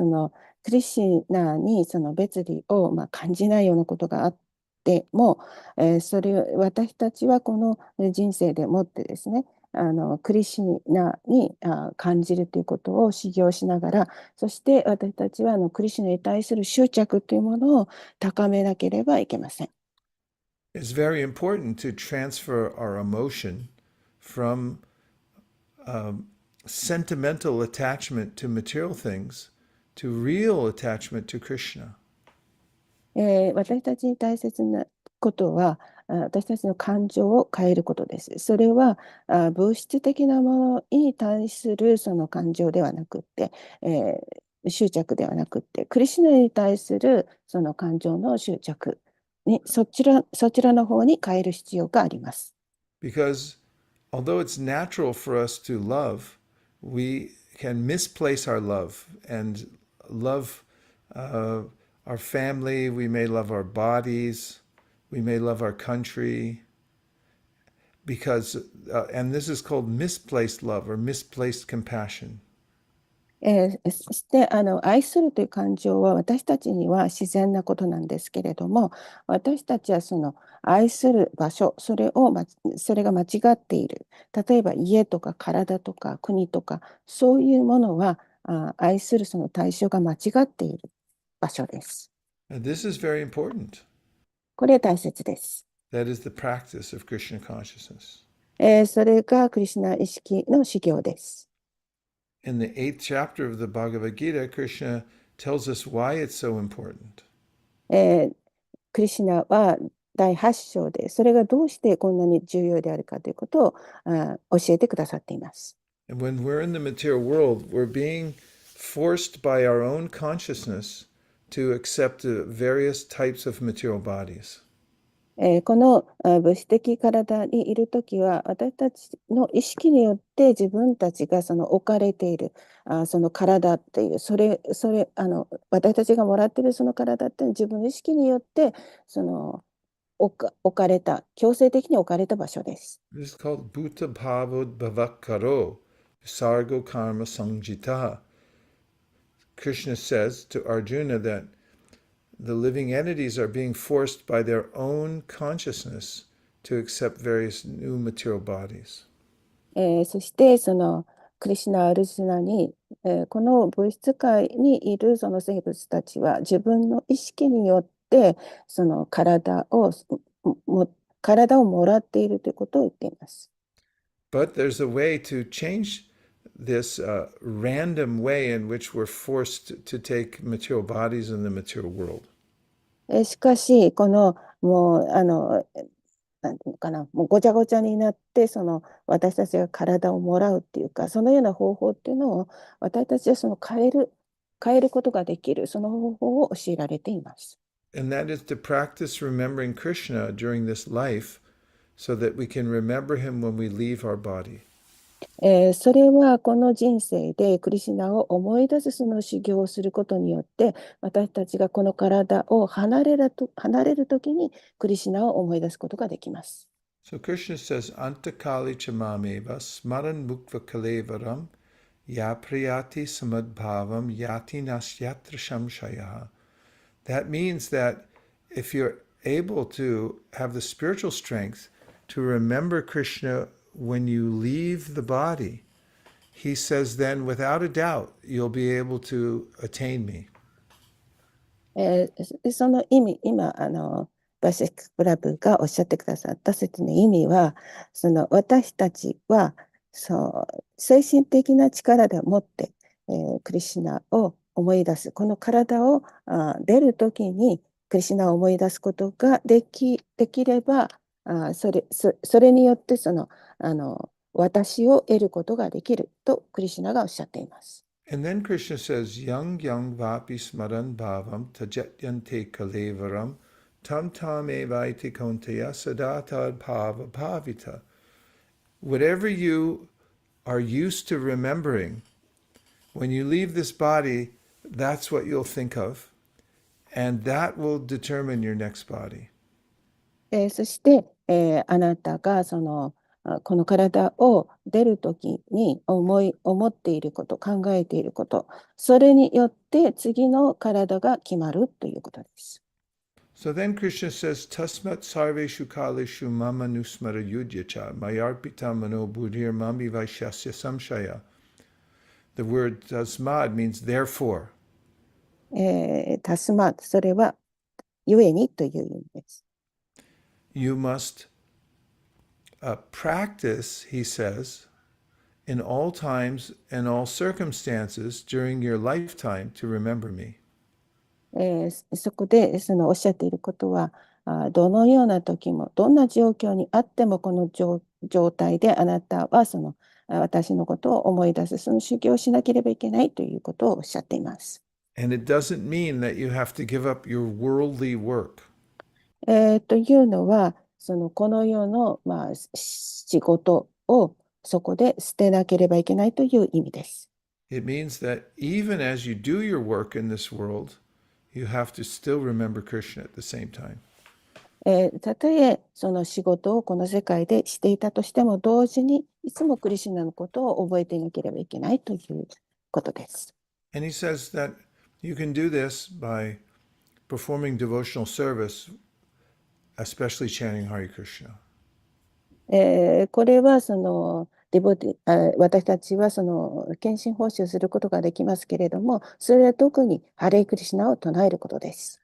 クリシュナに別離を感じないようなことがあっても、私たちはこの人生でもってですね、クリシュナに感じるということを修行しながら、そして私たちはクリシュナに対する執着というものを高めなければいけません。It's very important to transfer our emotion from sentimental attachment to material things to real attachment to Krishna. 私たちに大切なことは、私たちの感情を変えることです。それは物質的なものに対するその感情ではなくて、執着ではなくて、クリシュナに対するその感情の執着にそちらの方に変える必要があります。Because although it's natural for us to love, we can misplace our love and love our family, we may love our bodies, we may love our country, because, and this is called misplaced love or misplaced compassion. そして愛するという感情は私たちには自然なことなんですけれども、私たちはその愛する場所、それが間違っている。例えば家とか体とか国とか、そういうものは愛するその対象が間違っている場所です。And this is very important. これ大切です。That is the practice of Krishna consciousness. それがクリシュナ意識の修行です。In the 8th chapter of the Bhagavad Gita, Krishna tells us why it's so important. えークリシュナは第8章で、それがどうしてこんなに重要であるかということを教えてくださっています。And when we're in the material world, we're being forced by our own consciousness to accept the various types of material bodies. この物質的体にいるときは、私たちの意識によって自分たちがその置かれているその体っていう、私たちがもらっているその体っていうのは自分の意識によってその置かれた、強制的に置かれた場所です。This is called Bhuta Bhavod Bhavakaro, Sargo Karma Sangjita. Krishna says to Arjuna that the living entities are being forced by their own consciousness to accept various new material bodies. そしてそのクリシュナ・アルジュナに、この物質界にいるその生物たちは自分の意識によってその体をもらっているということを言っています。But there's a way to change this random way in which we're forced to take material bodies in the material world. しかし、このもうなんていうのかな、もうごちゃごちゃになって、その私たちが体をもらうっていうか、そのような方法っていうのを私たちはその変えることができる、その方法を教えられています。And that is to practice remembering Krishna during this life so that we can remember him when we leave our body. それはこの人生でクリシュナを思い出すその修行をすることによって、私たちがこの体を離れるときにクリシュナを思い出すことができます。So Krishna says, Antakali chamameva smaran mukva kalevaram yapriyati samadbhavam yati nasyatra shamshayaha. That means that if you're able to have the spiritual strength to remember Krishna when you leave the body, he says then without a doubt you'll be able to attain me. その意味、今、バシックプラブがおっしゃってくださった説の意味は、その私たちは精神的な力でもって、クリシュナを思い出す。この体を出るときにクリシュナを思い出すことができれば、それによって私を得ることができるとクリシュナがおっしゃっています。And then Krishna says, Yang yang vapi smaran bhavam tajatyante kalevaram tam tam evaiti konteya sadatad bhava bhavita. Whatever you are used to remembering, when you leave this body, that's what you'll think of, and that will determine your next body. そして、あなたがこの体を出るときに思っていること、考えていること、それによって次の体が決まるということです。So then Krishna says, Tasmat sarveshu kaleshu mama nusmara yudyacha mayarpita mano buddhir mami vaishasya samshaya. The word tasmad means therefore. タスマート、それはゆえにという意味です。You must practice, he says, in all times and all circumstances during your lifetime to remember me. そこでおっしゃっていることは、どのような時も、どんな状況にあっても、この状態であなたは私のことを思い出す、その修行をしなければいけないということをおっしゃっています。And it doesn't mean that you have to give up your worldly work. というのは、この世の、仕事をそこで捨てなければいけないという意味です。It means that even as you do your work in this world, you have to still remember Krishna at the same time. たとえその仕事をこの世界でしていたとしても、同時にいつもクリシュナのことを覚えていなければいけないということです。And he says that you can do this by performing devotional service, especially chanting Hare Krishna. これは私たちは献身奉仕をすることができますけれども、それは特にハレイクリシュナを唱えることです。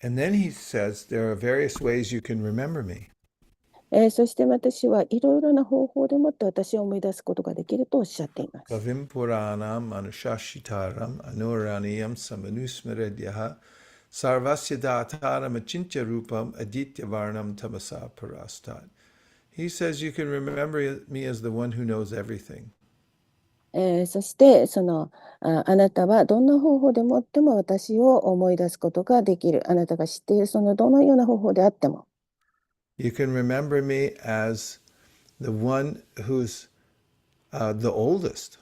And then he says there are various ways you can remember me. そして私はいろいろな方法でもって私を思い出すことができるとおっしゃっています。Kavim Puranam Anushashitaram Anuraniyam Samanusmaredyaha Sarvasya Dataram Achintya Rupam Aditya Varnam Tamasa Parastat. He says you can remember me as the one who knows everything. そしてあなたはどんな方法でもっても私を思い出すことができる。あなたが知っているそのどのような方法であっても。You can remember me as the one who's the oldest.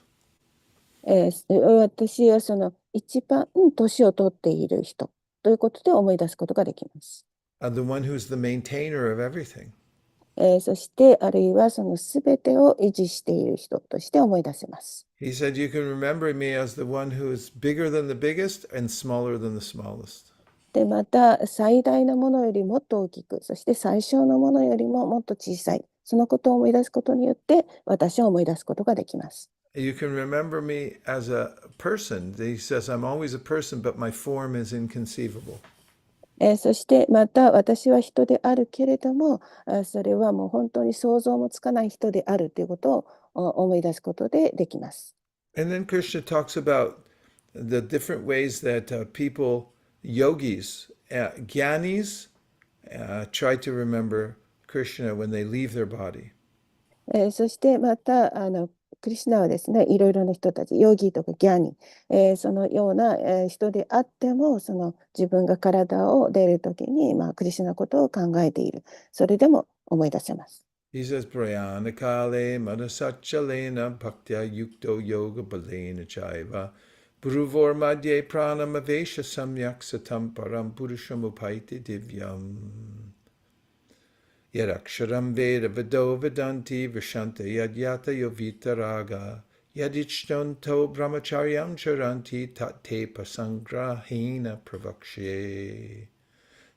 私はその一番年を取っている人ということで思い出すことができます。The one who's the maintainer of everything. そしてあるいはそのすべてを維持している人として思い出せます。He said you can remember me as the one who is bigger than the biggest and smaller than the smallest. で、また最大のものよりもっと大きく、そして最小のものよりももっと小さい。そのことを思い出すことによって私を思い出すことができます。You can remember me as a person. He says I'm always a person, but my form is inconceivable. そしてまた私は人であるけれども、それはもう本当に想像もつかない人であるということを思い出すことでできます。And then Krishna talks about the different ways that people, yogis, gyanis, try to remember Krishna when they leave their body. そしてまたクリシュナはですね、いろいろな人たち、ヨギとかギャニ、そのような、人であっても、その自分が体を出るときに、クリシュナのことを考えている。それでも思い出せます。He says, Prayana kale manasachalena bhaktya yukto yoga balena chaiva Bruvor madhye pranamavesha samyak satam param purusham upaiti divyam Yadaksharam veda vado vedanti vishanta yadyata yovita raga Yadichtanto brahmacharyam charanti tate pasangrahena pravakshe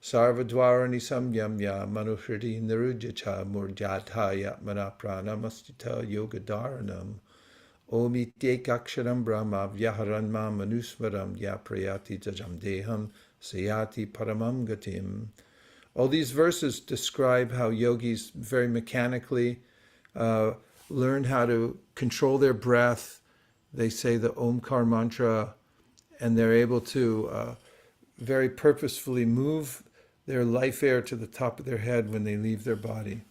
Sarvadvarani samyamya manuhriti nirujyacha murjataya manapranamastita yogadharanam Omityekaksharam brahma vyaharanma manusmaram yaprayati jajam deham sayati paramam gatim. All these verses describe how yogis very mechanically learn how to control their breath. They say the Omkar mantra, and they're able to very purposefully move their life air to the top of their head when they leave their body.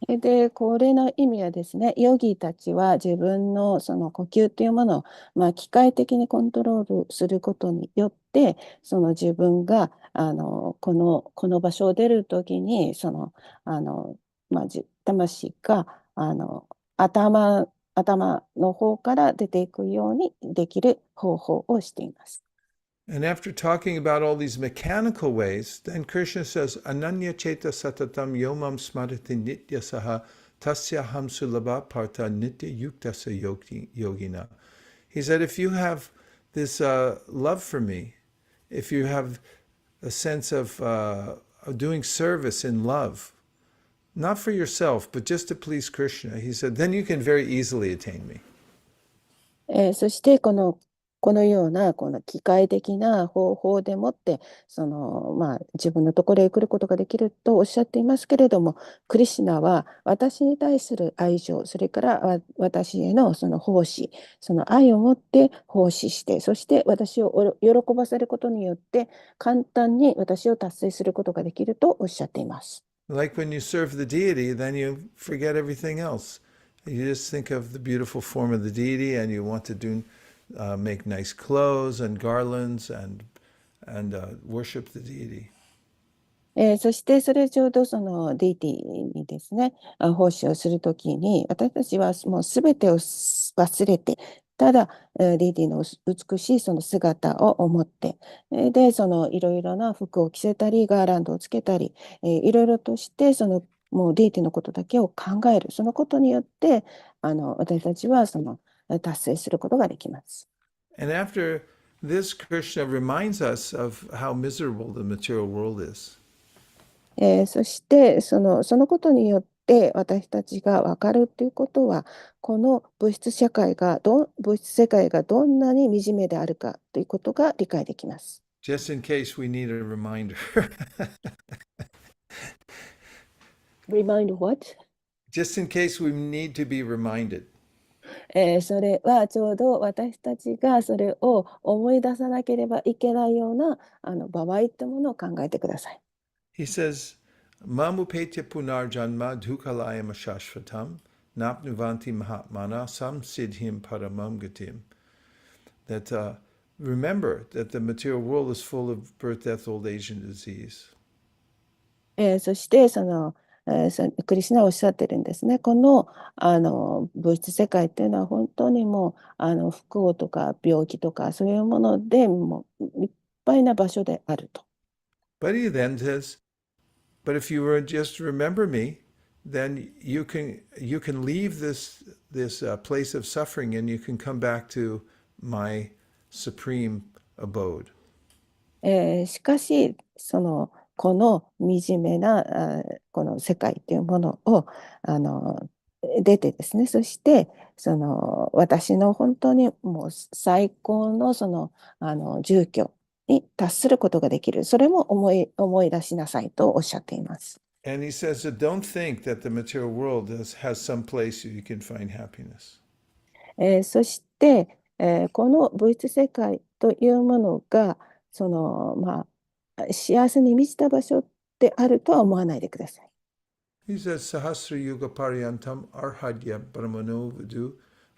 で、これの意味はですね、ヨギたちは自分のその呼吸というものを、機械的にコントロールすることによって、その自分がこの場所を出るときに、魂が頭の方から出ていくようにできる方法をしています。And after talking about all these mechanical ways, then Krishna says, Ananya cheta satatam yomam smarati nitya saha tasya hamsulabha parta nitya yuktasa yogina. He said, if you have this love for me, if you have a sense of doing service in love, not for yourself, but just to please Krishna, he said, then you can very easily attain me. そしてこのようなこの機械的な方法でもって自分のところへ来ることができるとおっしゃっていますけれども、クリシュナは私に対する愛情、それから私へのその奉仕、その愛を持って奉仕して、そして私を喜ばせることによって簡単に私を達成することができるとおっしゃっています。Like when you serve the deity, then you forget everything else. You just think of the beautiful form of the deity, and you want to make nice clothes and garlands and worship the deity. そしてそれちょうどそのデイティにですね、奉仕をするときに、私たちはもうすべてを忘れて、ただデイティの美しいその姿を思って、で、そのいろいろな服を着せたり、ガーランドをつけたり、いろいろとして、もうデイティのことだけを考える。そのことによって、私たちは達成することができます。And after this, Krishna reminds us of how miserable the material world is. そしてそのことによって私たちが分かるということは、この物質世界がどんなに惨めであるかということが理解できます。Just in case we need a reminder. Remind what? Just in case we need to be reminded. それはちょうど私たちがそれを思い出さなければいけないような場合ってものを考えてください。He says, Mamupetya punarjanma dukalayam ashashvatam napnuvanti mahatmana samsidhim paramam gatim. That remember that the material world is full of birth, death, old age, and disease. そしてクリシュナはおっしゃってるんですね。この、物質世界っていうのは本当にもう不幸とか病気とかそういうものでもういっぱいな場所であると。But he then says, but if you were just remember me, then you can leave this place of suffering and you can come back to my supreme abode. しかしこの惨めなこの世界というものを出てですね、そして私の本当にもう最高の住居に達することができる、それも思い出しなさいとおっしゃっています。And he says that don't think that the material world has some place you can find happiness. そして、この物質世界というものが幸せに満ちた場所であるとは思わないでください。He says, Sahasra Yuga Paryantam Arhadya Brahmano Vidu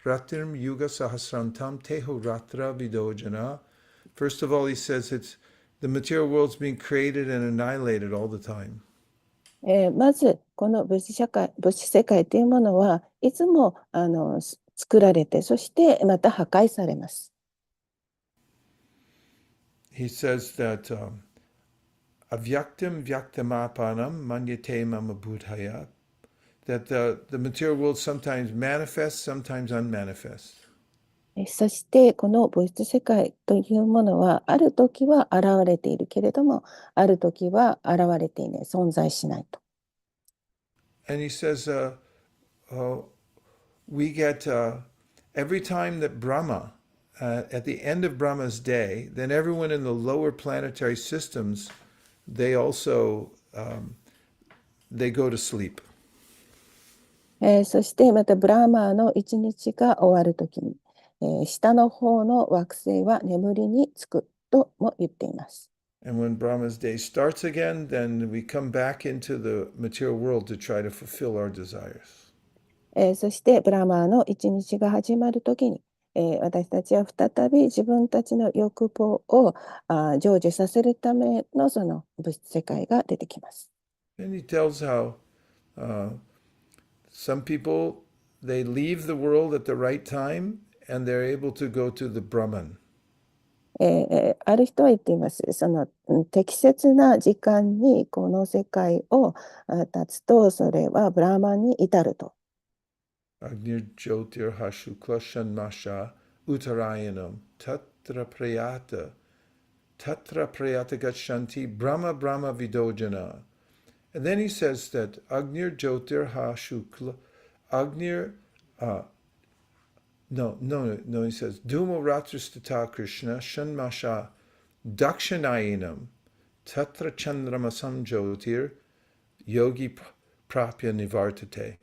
Ratirm Yuga Sahasrantam Teho Ratra Vidojana. First of all, he says the material world's being created and annihilated all the time. まずこの物質世界というものはいつも作られて、そしてまた破壊されます。He says that avyaktam vyaktamapanam manyate mama buddhaya, that the material world sometimes manifests, sometimes unmanifests. そしてこの物質世界というものはある時は現れているけれども、ある時は現れていない、存在しないと。And he says, we get every time that Brahma, at the end of Brahma's day, then everyone in the lower planetary systems, they also they go to sleep. そしてまたブラーマーの一日が終わるときに、下の方の惑星は眠りにつくとも言っています。And when Brahma's day starts again, then we come back into the material world to try to fulfill our desires. そしてブラーマーの一日が始まるときに、私たちは再び自分たちの欲望を成就させるためのその物質世界が出てきます。And he tells how some people, they leave the world at the right time and they're able to go to the Brahman. ある人は言っています。適切な時間にこの世界を立つと、それはブラーマンに至ると。Agnir Jyotir Hashukla Shanmasha Uttarayanam Tatra Prayata Gatshanti Brahma Brahma Vidojana. And then he says that Agnir Jyotir Hashukla Agnir No, he says Dumo Ratristata Krishna Shanmasha Dakshanayinam Tatra Chandramasam Jyotir Yogi Prapya Nivartate.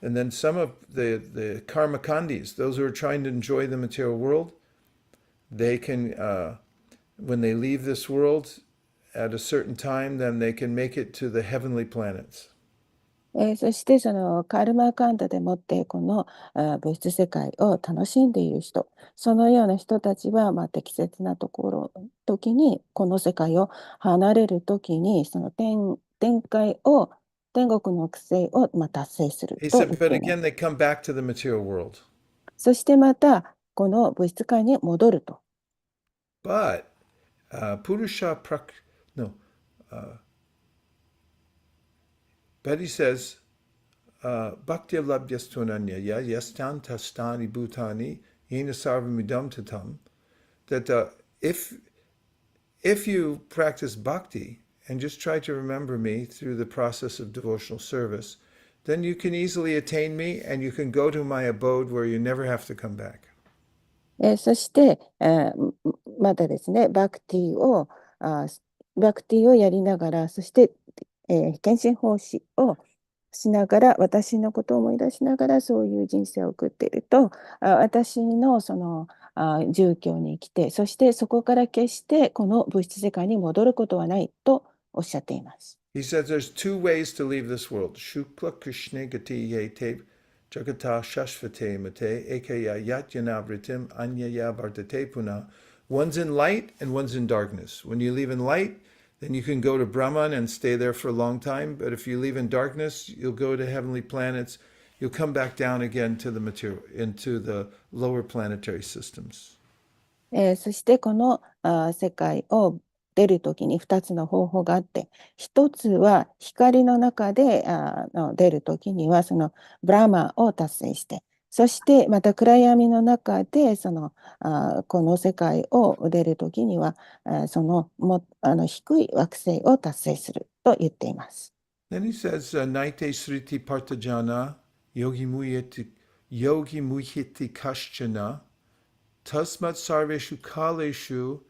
And then some of the karmakandis, those who are trying to enjoy the material world, they can, when they leave this world at a certain time, then they can make it to the heavenly planets. そしてカルマカンタでもってこの物質世界を楽しんでいる人、そのような人たちは適切な時にこの世界を離れる時にその天国の惑星を達成する He と said, 言っ but ています。 again, they come back to the material world. そしてまたこの物質界に戻ると。But Purusha but he says, Bhakti labhyastunanya yastan tastani bhutani yena sarvamidam tatam, that if you practice bhakti and just try to remember me through the process of devotional service, then you can easily attain me and you can go to my abode where you never have to come back. そして、またですね、バクティをやりながら、そして、献身奉仕をしながら、私のことを思い出しながら、そういう人生を送っていると、私のその住居に来て、そしてそこから決してこの物質世界に戻ることはないとおっしゃっています。He says there's two ways to leave this world. Shukla Krishna Gati Yete Jagata Shashvate Mate Ekaya Yatyanabritim Anyaya Bhartate Puna. One's in light and one's in darkness. When you leave in light, then you can go to Brahman and stay there for a long time. But if you leave in darkness, you'll go to heavenly planets. You'll come back down again to the material, into the lower planetary systems. そしてこの世界を出るときに2つの方法があって、1つは光の中で出るときにはそのブラマを達成して、そしてまた暗闇の中でこの世界を出るときにはその低い惑星を達成すると言っています。Then he says, Naite Sriti Partajana Yogi Muhiti Kashchana Tasmat Sarveshu Kaleshu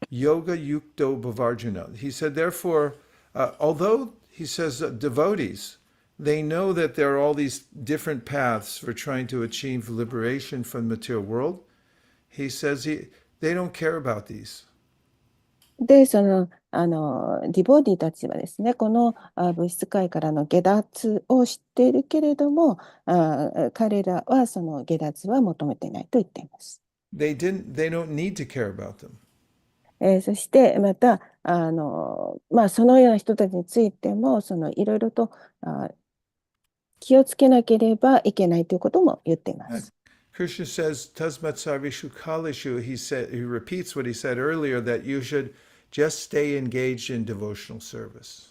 Yoga Yukto Bhavarjuna. He said, therefore, although he says devotees, they know that there are all these different paths for trying to achieve liberation from the material world. He says they don't care about these. で、ディボディたちはですね、この物質界からの下脱を知っているけれども、彼らはその下脱は求めていないと言っています。They don't need to care about them. そしてまたそのような人たちについてもいろいろと気をつけなければいけないということも言っています。Krishna says, Tasmat Sarveshu Kaleshu, he repeats what he said earlier, that you should just stay engaged in devotional service.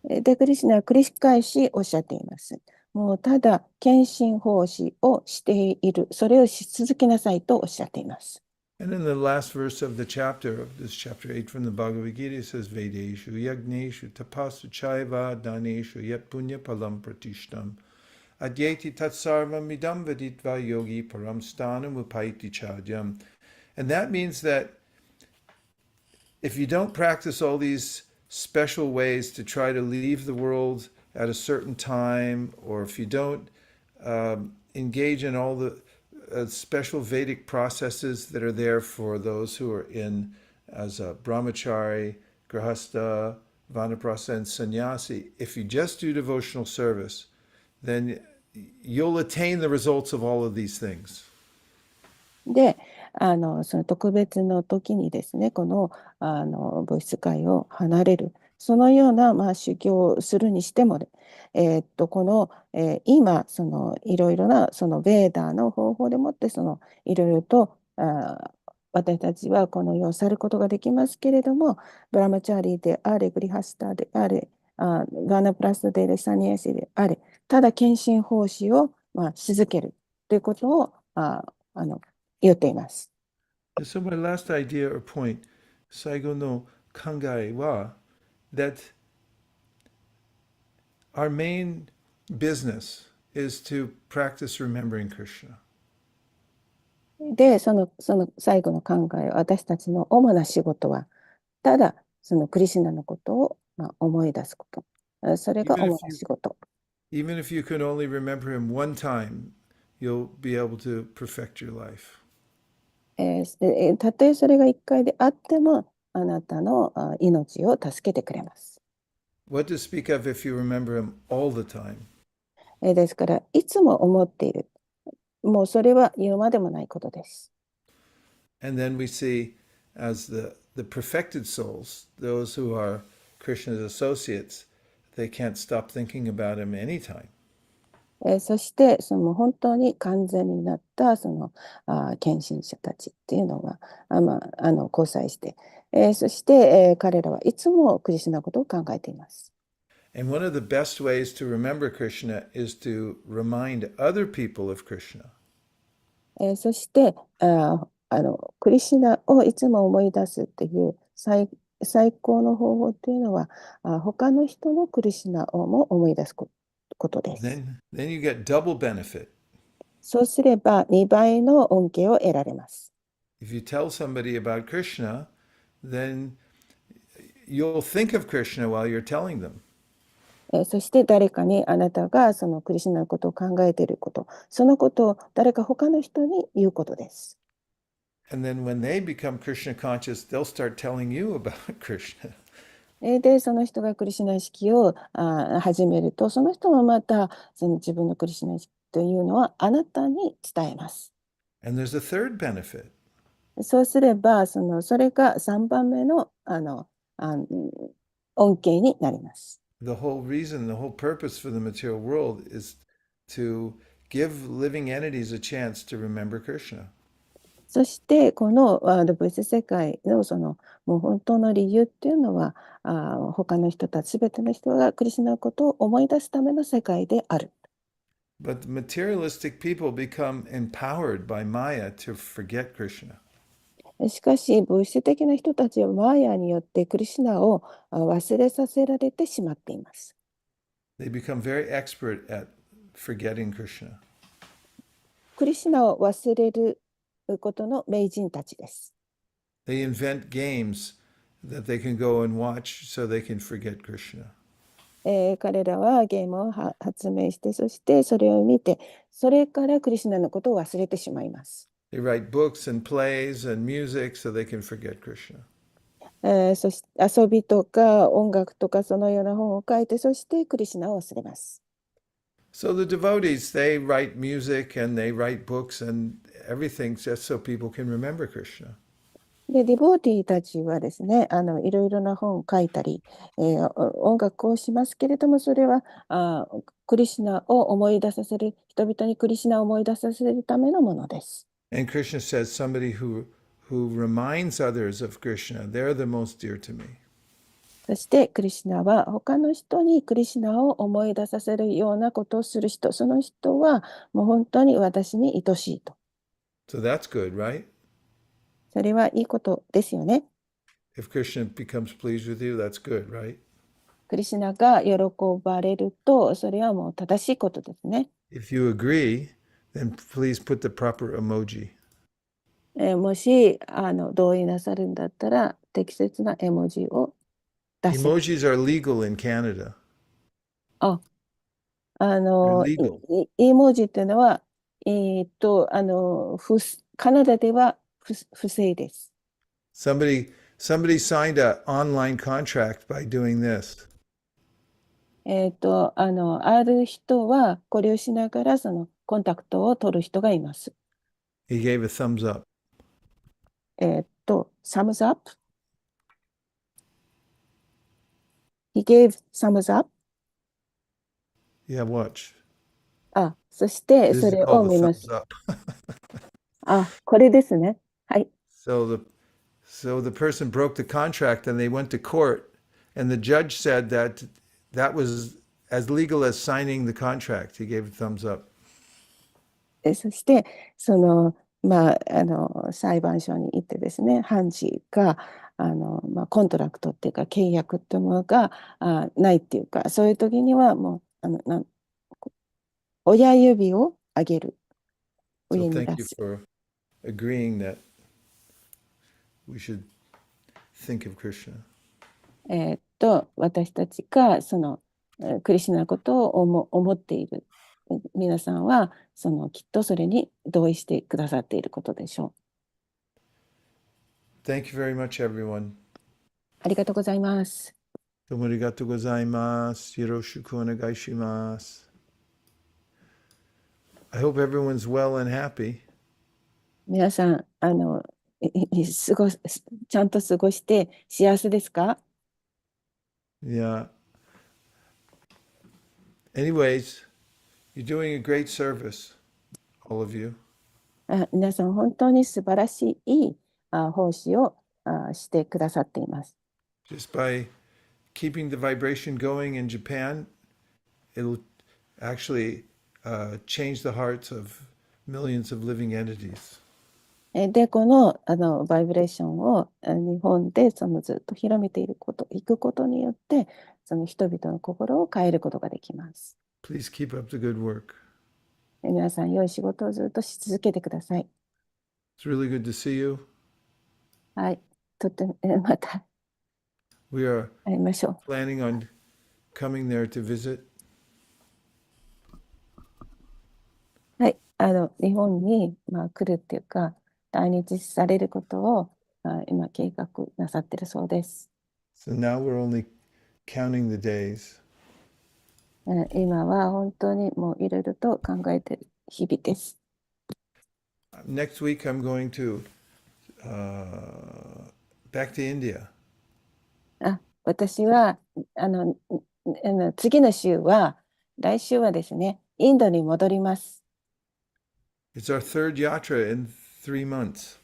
で、クリシュナは繰り返しおっしゃっています。もうただ献身奉仕をしている、それをし続けなさいとおっしゃっています。And in the last verse of the chapter, of this chapter 8 from the Bhagavad Gita, it says, Vedeshu yagneshu tapasu chaiva daneshu yat punya palam pratishtam adyeti tatsarvam idam veditva yogi param stanam upaiti chadyam. And that means that if you don't practice all these special ways to try to leave the world at a certain time, or if you don't engage in all the special Vedic processes that are there for those who are in as a brahmachari, grahastha, vanaprastha, and sannyasi, if you just do devotional service, then you'll attain the results of all of these things. で、その特別の時にですね、この、物質界を離れる、そのような、修行をするにしても、この、今、いろいろな、ベーダーの方法でもって、いろいろと、私たちはこの世を去ることができますけれども、ブラマチャーリーであれ、グリハスターであれ、ガーナプラスタであれ、サニエシであれ、ただ献身奉仕を、し続けるということを言っています。So my last idea or point, 最後の考えは that our main business is to practice remembering Krishna. で、その最後の考え、私たちの主な仕事は、ただクリシュナのことを、思い出すこと。それが主な仕事。Even if you can only remember him one time, you'll be able to perfect your life. たとえそれが一回であっても、あなたの命を助けてくれます。What to speak of if you remember him all the time? ですから、いつも思っている。もうそれは言うまでもないことです。And then we see as the perfected souls, those who are Krishna's associates, they can't stop thinking about him anytime. そして本当に完全になった献身者たちっていうのが交際して、そして、彼らはいつもクリシュナのことを考えています。And one of the best ways to remember Krishna is to remind other people of Krishna. そしてクリシュナをいつも思い出すっていう最高の方法っていうのは他の人のクリシュナをも思い出すことです。Then you get double benefit. そうすれば2倍の恩恵を得られます。If you tell somebody about Krishna, then you'll think of Krishna while you're telling them. そして誰かにあなたがそのクリシュナのことを考えていること、そのことを誰か他の人に言うことです。And then when they become Krishna conscious, they'll start telling you about Krishna. で、その人がクリシュナ意識を始めると、その人もまたその自分のクリシュナ意識というのはあなたに伝えます。And there's a third benefit. そうすれば、それが3番目の、恩恵になります。The whole reason, the whole purpose for the material world is to give living entities a chance to remember Krishna. そして、このワード物質世界のもう本当の理由っていうのは、他の人たち、すべての人がクリシュナのことを思い出すための世界である。But the materialistic people become empowered by Maya to forget Krishna. しかし、物質的な人たちはマーヤによってクリシュナを忘れさせられてしまっています。They become very expert at forgetting Krishna. クリシュナを忘れることの名人たちです。They invent games that they can go and watch so they can forget Krishna. 彼らはゲームを発明して、そしてそれを見て、それからクリシュナのことを忘れてしまいます。They write books and plays and music so they can forget Krishna. そして遊びとか音楽とかそのような本を書いて、そしてクリシュナを忘れます。So the devotees, they write music and they write books and everything just so people can remember Krishna. で、ディボーティーたちはですね、いろいろな本を書いたり、音楽をしますけれども、それはクリシュナを思い出させる、人々にクリシュナを思い出させるためのものです。And Krishna says somebody who reminds others of Krishna, they're the most dear to me. そしてクリシュナは他の人にクリシュナを思い出させるようなことをする人、その人はもう本当に私に愛しいと。So that's good, right? それはいいことですよね。If Krishna becomes pleased with you, that's good, right? クリシュナが喜ばれると、それはもう正しいことですね。If you agree, then please put the proper emoji. もし同意なさるんだったら、適切な絵文字を出せ。Emojis are legal in Canada. あ、They're legal. 絵文字っていうのは、カナダでは不正です。Somebody signed an online contract by doing this. ある人はこれをしながらそのコンタクトを取る人がいます。He gave a thumbs up. thumbs up? He gave thumbs up? Yeah, watch. そしてそ This is れを called a 見ま thumbs す。up. これですね。はい。So the person broke the contract and they went to court and the judge said that that was as legal as signing the contract. He gave a thumbs up. そして、裁判所に行ってですね、判事が、コントラクトっていうか、契約っていうものがないっていうか、そういう時にはもう、親指を上げる、 So 上に thank 出 you す。for agreeing that we should think of Krishna. 私たちが、クリシュナのことを思っている皆さんは、きっとそれに同意してくださっていることでしょう。 Thank you very much, everyone. ありがとうございます。どうもありがとうございます。よろしくお願いします。I hope everyone's well and happy. 皆さん、ちゃんと過ごして幸せですか？ Yeah. Anyways, you're doing a great service, all of you. 皆さん、本当に素晴らしい奉仕をしてくださっています。Just by keeping the vibration going in Japan, it'll actually change the hearts of millions of living entities. で、この、バイブレーションを日本でずっと広めていくことによって、その人々の心を変えることができます。Please keep up the good work. 皆さん、良い仕事をずっとし続けてください。It's really good to see you. はい。とっても、また We are 会いましょう。planning on coming there to visit? はい。日本に、来るっていうか、来日されることを、今計画なさってるそうです。So now we're only counting the days. 今は本当にもういろいろと考えてる日々です。Next week I'm going to back to India. 私は、次の週は、来週はですね、インドに戻ります。It's our third yatra in 3 months.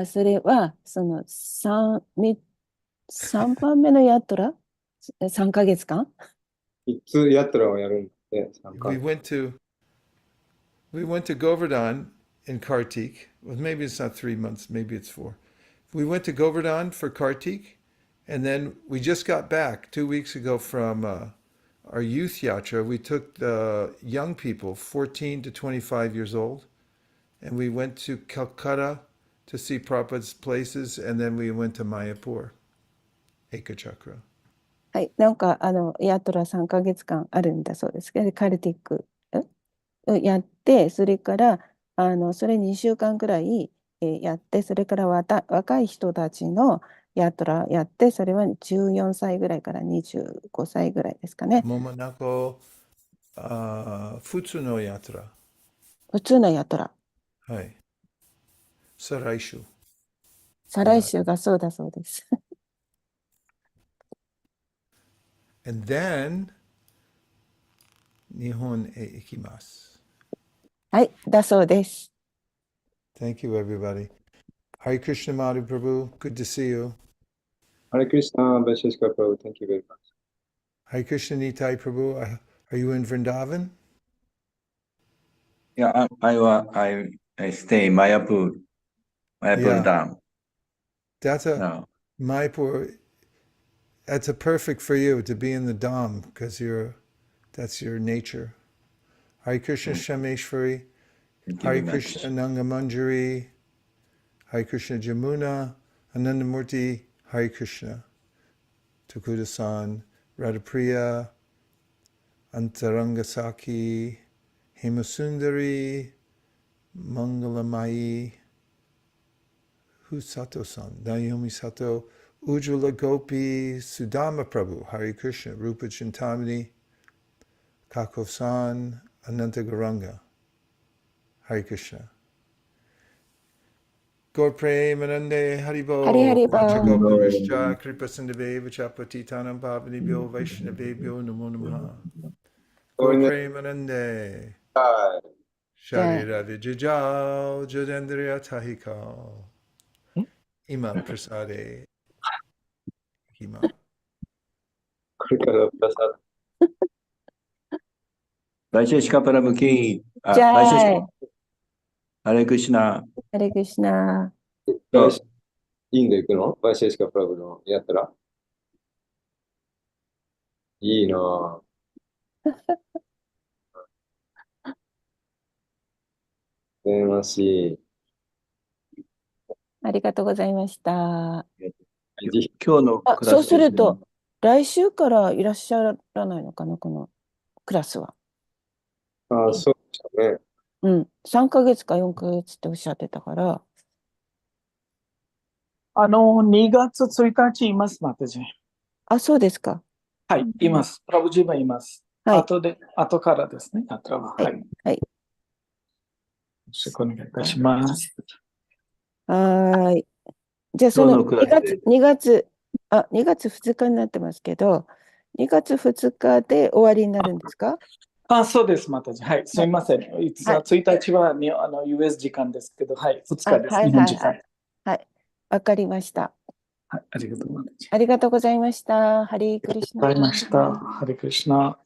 それは、3番目のヤトラ ?3 ヶ月間いつやったらをやるんで、3 We 回。 went to Govardhan in Kartik. Well, maybe it's not 3 months, maybe it's 4. We went to Govardhan for Kartik, and then we just got back 2 weeks ago from our youth yatra. We took the young people, 14 to 25 years old, and we went to Calcutta to see Prabhupada's places, and then we went to Mayapur, Ekachakra. はい。なんか、ヤトラ3ヶ月間あるんだそうですけど、カルティックやって、それから、それ2週間くらいやって、それから若い人たちのヤトラやって、それは14歳ぐらいから25歳ぐらいですかね。Momonako Futsu no Yatra. 普通のヤトラ。はい。Saraishu. 再来週がそうだそうです。And then, Nihon e ikimasu. はい、だそうです。Thank you, everybody. Hare Krishna Madhu Prabhu, good to see you. Hare Krishna, Vaisesika Prabhu, thank you very much. Hare Krishna Nitai Prabhu, are you in Vrindavan? Yeah, I stay in Mayapur Yeah. Dam. That's a No. Mayapur. That's a perfect for you to be in the Dham because that's your nature. Hare Krishna Shameshwari, Thank you Hare very Krishna much. Nangamanjari, Hare Krishna Jamuna, Anandamurti, Hare Krishna, Takuda-san, Radhapriya, Antarangasaki, Hemasundari, Mangalamayi, Husato-san, Naomi Sato, Ujjwala Gopi, Sudama Prabhu, Hare Krishna, Rupa Chintamani, Kakov-san, Ananta Garanga, Hare Krishna. Gaur Premanande Haribo, ハリハリバー。Vachagoparishcha, Kripa Sindhaveva Chapatitanam Pavanibhyo Vaishnavebhyo Namo Namaha. Gaur Premanande はい。じゃあ、 Sharira Vijajao Jodendriya Tahikal Ima Prasade Hima. これからプラスVaisesika Prabhu ki. じゃあ、 Vaisesika. Hare Krishna. ハレクシナ。インド行くの？バイシェシカプラブのやったらいいなぁ。羨ましい。ありがとうございました。今日のクラスそうすると、来週からいらっしゃらないのかな、このクラスは。そうでしたね。うん、3ヶ月か4ヶ月っておっしゃってたから。2月1日います、またじ。そうですか。はい、います。プラブジーもいます。はい。後からですね、あとは。はい。よろしくお願いいたします。はい。じゃあ、その2月2日になってますけど、2月2日で終わりになるんですか？そうです、またじ。はい、すみません。1日はUS 時間ですけど、はい、2日です、日本時間。はい、わかりました。はい、ありがとうございました。ありがとうございました。ハリークリシナ。ありがとうございました。ハリークリシナ。